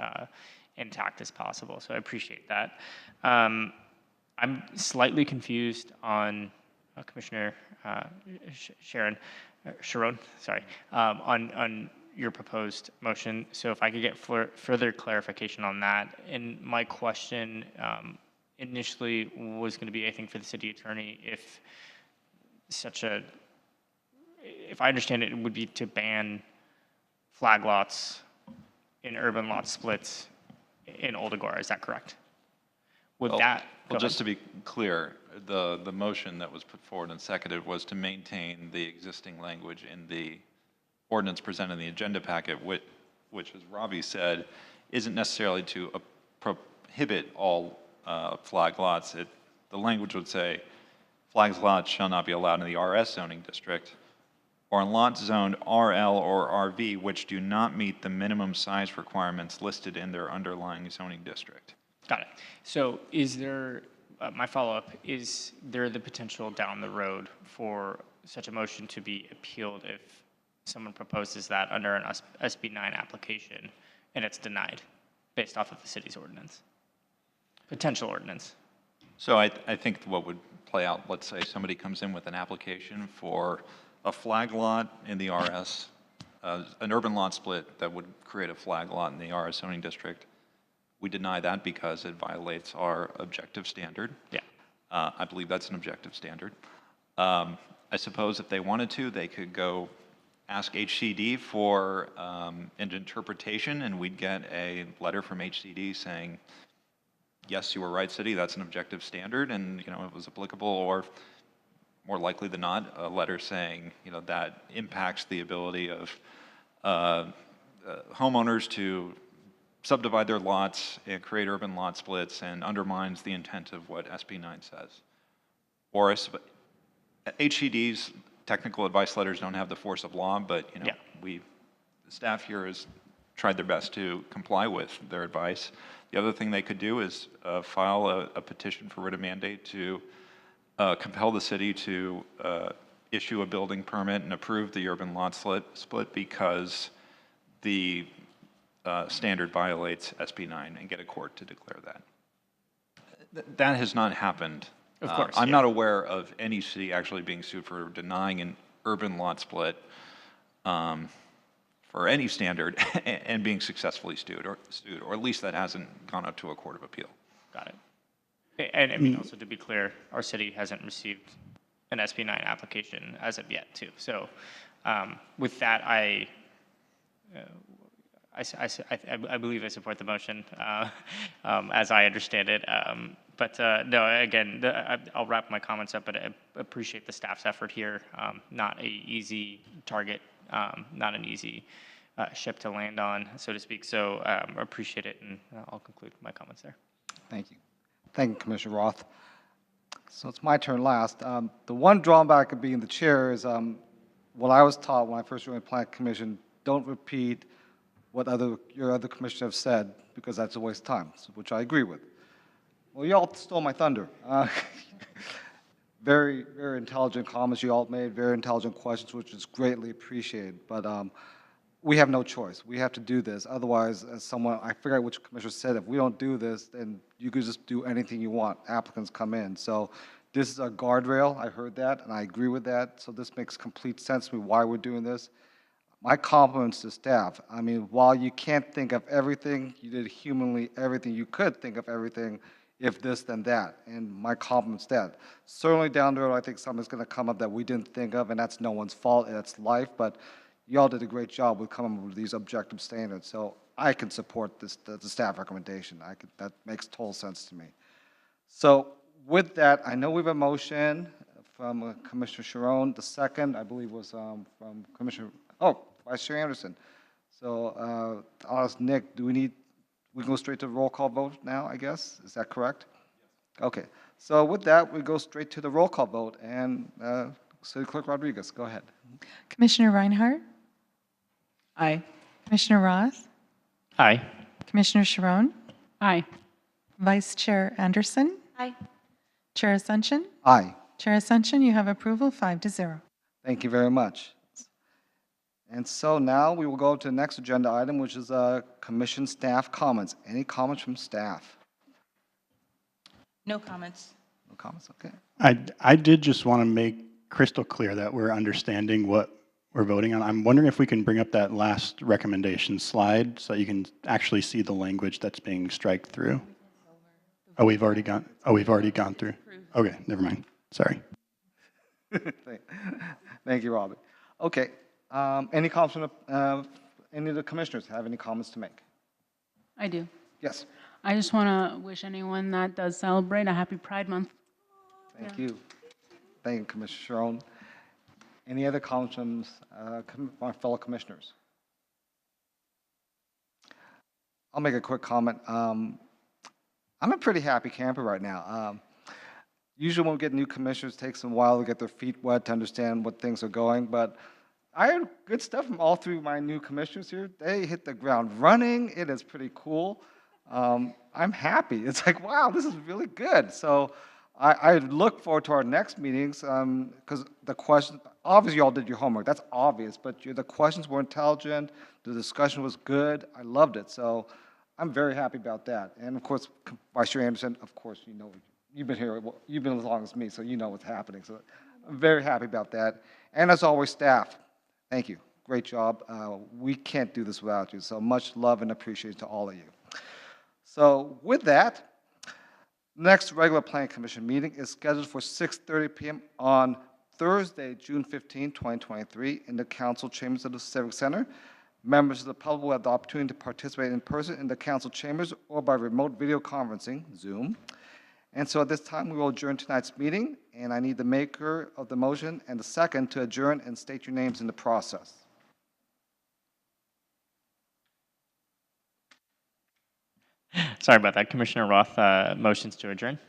intact as possible. So I appreciate that. I'm slightly confused on Commissioner Sharon, sorry, on your proposed motion. So if I could get further clarification on that. And my question initially was going to be, I think, for the city attorney, if I understand it, it would be to ban flag lots in urban lot splits in Old Agoura. Is that correct? Would that? Well, just to be clear, the motion that was put forward and seconded was to maintain the existing language in the ordinance presented in the agenda packet, which, as Robbie said, isn't necessarily to prohibit all flag lots. The language would say, flag lots shall not be allowed in the RS zoning district or in lots zoned RL or RV which do not meet the minimum size requirements listed in their underlying zoning district. Got it. So is there, my follow-up, is there the potential down the road for such a motion to be appealed if someone proposes that under an SB 9 application and it's denied based off of the city's ordinance? Potential ordinance. So I think what would play out, let's say somebody comes in with an application for a flag lot in the RS, an urban lot split that would create a flag lot in the RS zoning district. We deny that because it violates our objective standard. Yeah. I believe that's an objective standard. I suppose if they wanted to, they could go ask HCD for an interpretation, and we'd get a letter from HCD saying, yes, you were right, city, that's an objective standard, and you know, it was applicable, or more likely than not, a letter saying, that impacts the ability of homeowners to subdivide their lots and create urban lot splits and undermines the intent of what SB 9 says. Or HCD's technical advice letters don't have the force of law, but the staff here has tried their best to comply with their advice. The other thing they could do is file a petition for writ of mandate to compel the city to issue a building permit and approve the urban lot split because the standard violates SB 9 and get a court to declare that. That has not happened. Of course, I'm not aware of any city actually being sued for denying an urban lot split for any standard and being successfully sued, or at least that hasn't gone up to a court of appeal. Got it. And I mean, also to be clear, our city hasn't received an SB 9 application as of yet, too. So with that, I believe I support the motion as I understand it. But no, again, I'll wrap my comments up, but I appreciate the staff's effort here. Not an easy target, not an easy ship to land on, so to speak. So I appreciate it, and I'll conclude my comments there. Thank you. Thank you, Commissioner Roth. So it's my turn last. The one drawback of being the chair is what I was taught when I first joined the Plan Commission, don't repeat what your other commissioners have said, because that's a waste of time, which I agree with. Well, you all stole my thunder. Very, very intelligent comments you all made, very intelligent questions, which is greatly appreciated. But we have no choice. We have to do this. Otherwise, as someone, I forget which commissioner said, if we don't do this, then you could just do anything you want. Applicants come in. So this is a guardrail. I heard that, and I agree with that. So this makes complete sense to me why we're doing this. My compliments to staff. I mean, while you can't think of everything, you did humanly everything you could think of everything, if this, then that. And my compliments to that. Certainly down the road, I think something's going to come up that we didn't think of, and that's no one's fault. That's life. But you all did a great job with coming up with these objective standards. So I can support this, the staff recommendation. That makes total sense to me. So with that, I know we have a motion from Commissioner Sharon. The second, I believe, was from Commissioner, Vice Chair Anderson. So I'll ask Nick, we can go straight to the roll call vote now, I guess? Is that correct? Yes. Okay. So with that, we go straight to the roll call vote. And City Clerk Rodriguez, go ahead. Commissioner Reinhardt? Aye. Commissioner Roth? Aye. Commissioner Sharon? Aye. Vice Chair Anderson? Aye. Chair Ascension? Aye. Chair Ascension, you have approval 5-0. Thank you very much. And so now we will go to the next agenda item, which is commission staff comments. Any comments from staff? No comments. No comments, okay. I did just want to make crystal clear that we're understanding what we're voting on. I'm wondering if we can bring up that last recommendation slide so that you can actually see the language that's being striked through. Oh, we've already gone through. Okay, never mind. Sorry. Thank you, Robbie. Okay. Any comments from any of the commissioners have any comments to make? I do. Yes. I just want to wish anyone that does celebrate a happy Pride Month. Thank you. Thank you, Commissioner Sharon. Any other comments from my fellow commissioners? I'll make a quick comment. I'm a pretty happy camper right now. Usually when we get new commissioners, it takes them a while to get their feet wet to understand what things are going, but I heard good stuff from all three of my new commissioners here. They hit the ground running. It is pretty cool. I'm happy. It's like, wow, this is really good. So I look forward to our next meetings because the questions, obviously you all did your homework. That's obvious, but the questions were intelligent. The discussion was good. I loved it. So I'm very happy about that. And of course, Vice Chair Anderson, of course, you know, you've been here, you've been as long as me, so you know what's happening. So I'm very happy about that. And as always, staff, thank you. Great job. We can't do this without you. So much love and appreciation to all of you. So with that, next regular Planning Commission meeting is scheduled for 6:30 p.m. on Thursday, June 15, 2023, in the council chambers of the Civic Center. Members of the public will have the opportunity to participate in person in the council chambers or by remote video conferencing, Zoom. And so at this time, we will adjourn tonight's meeting, and I need the maker of the motion and the second to adjourn and state your names in the process. Sorry about that. Commissioner Roth motions to adjourn.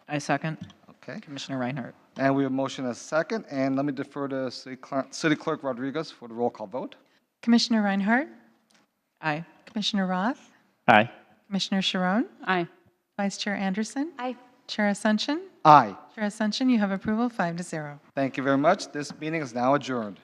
I second. Okay. Commissioner Reinhardt. And we have motion as second, and let me defer to City Clerk Rodriguez for the roll call vote. Commissioner Reinhardt, Aye. Commissioner Roth, Aye. Commissioner Sharon, Aye. Vice Chair Anderson, Aye. Chair Ascension. Aye. Chair Ascension, you have approval 5-0. Thank you very much. This meeting is now adjourned.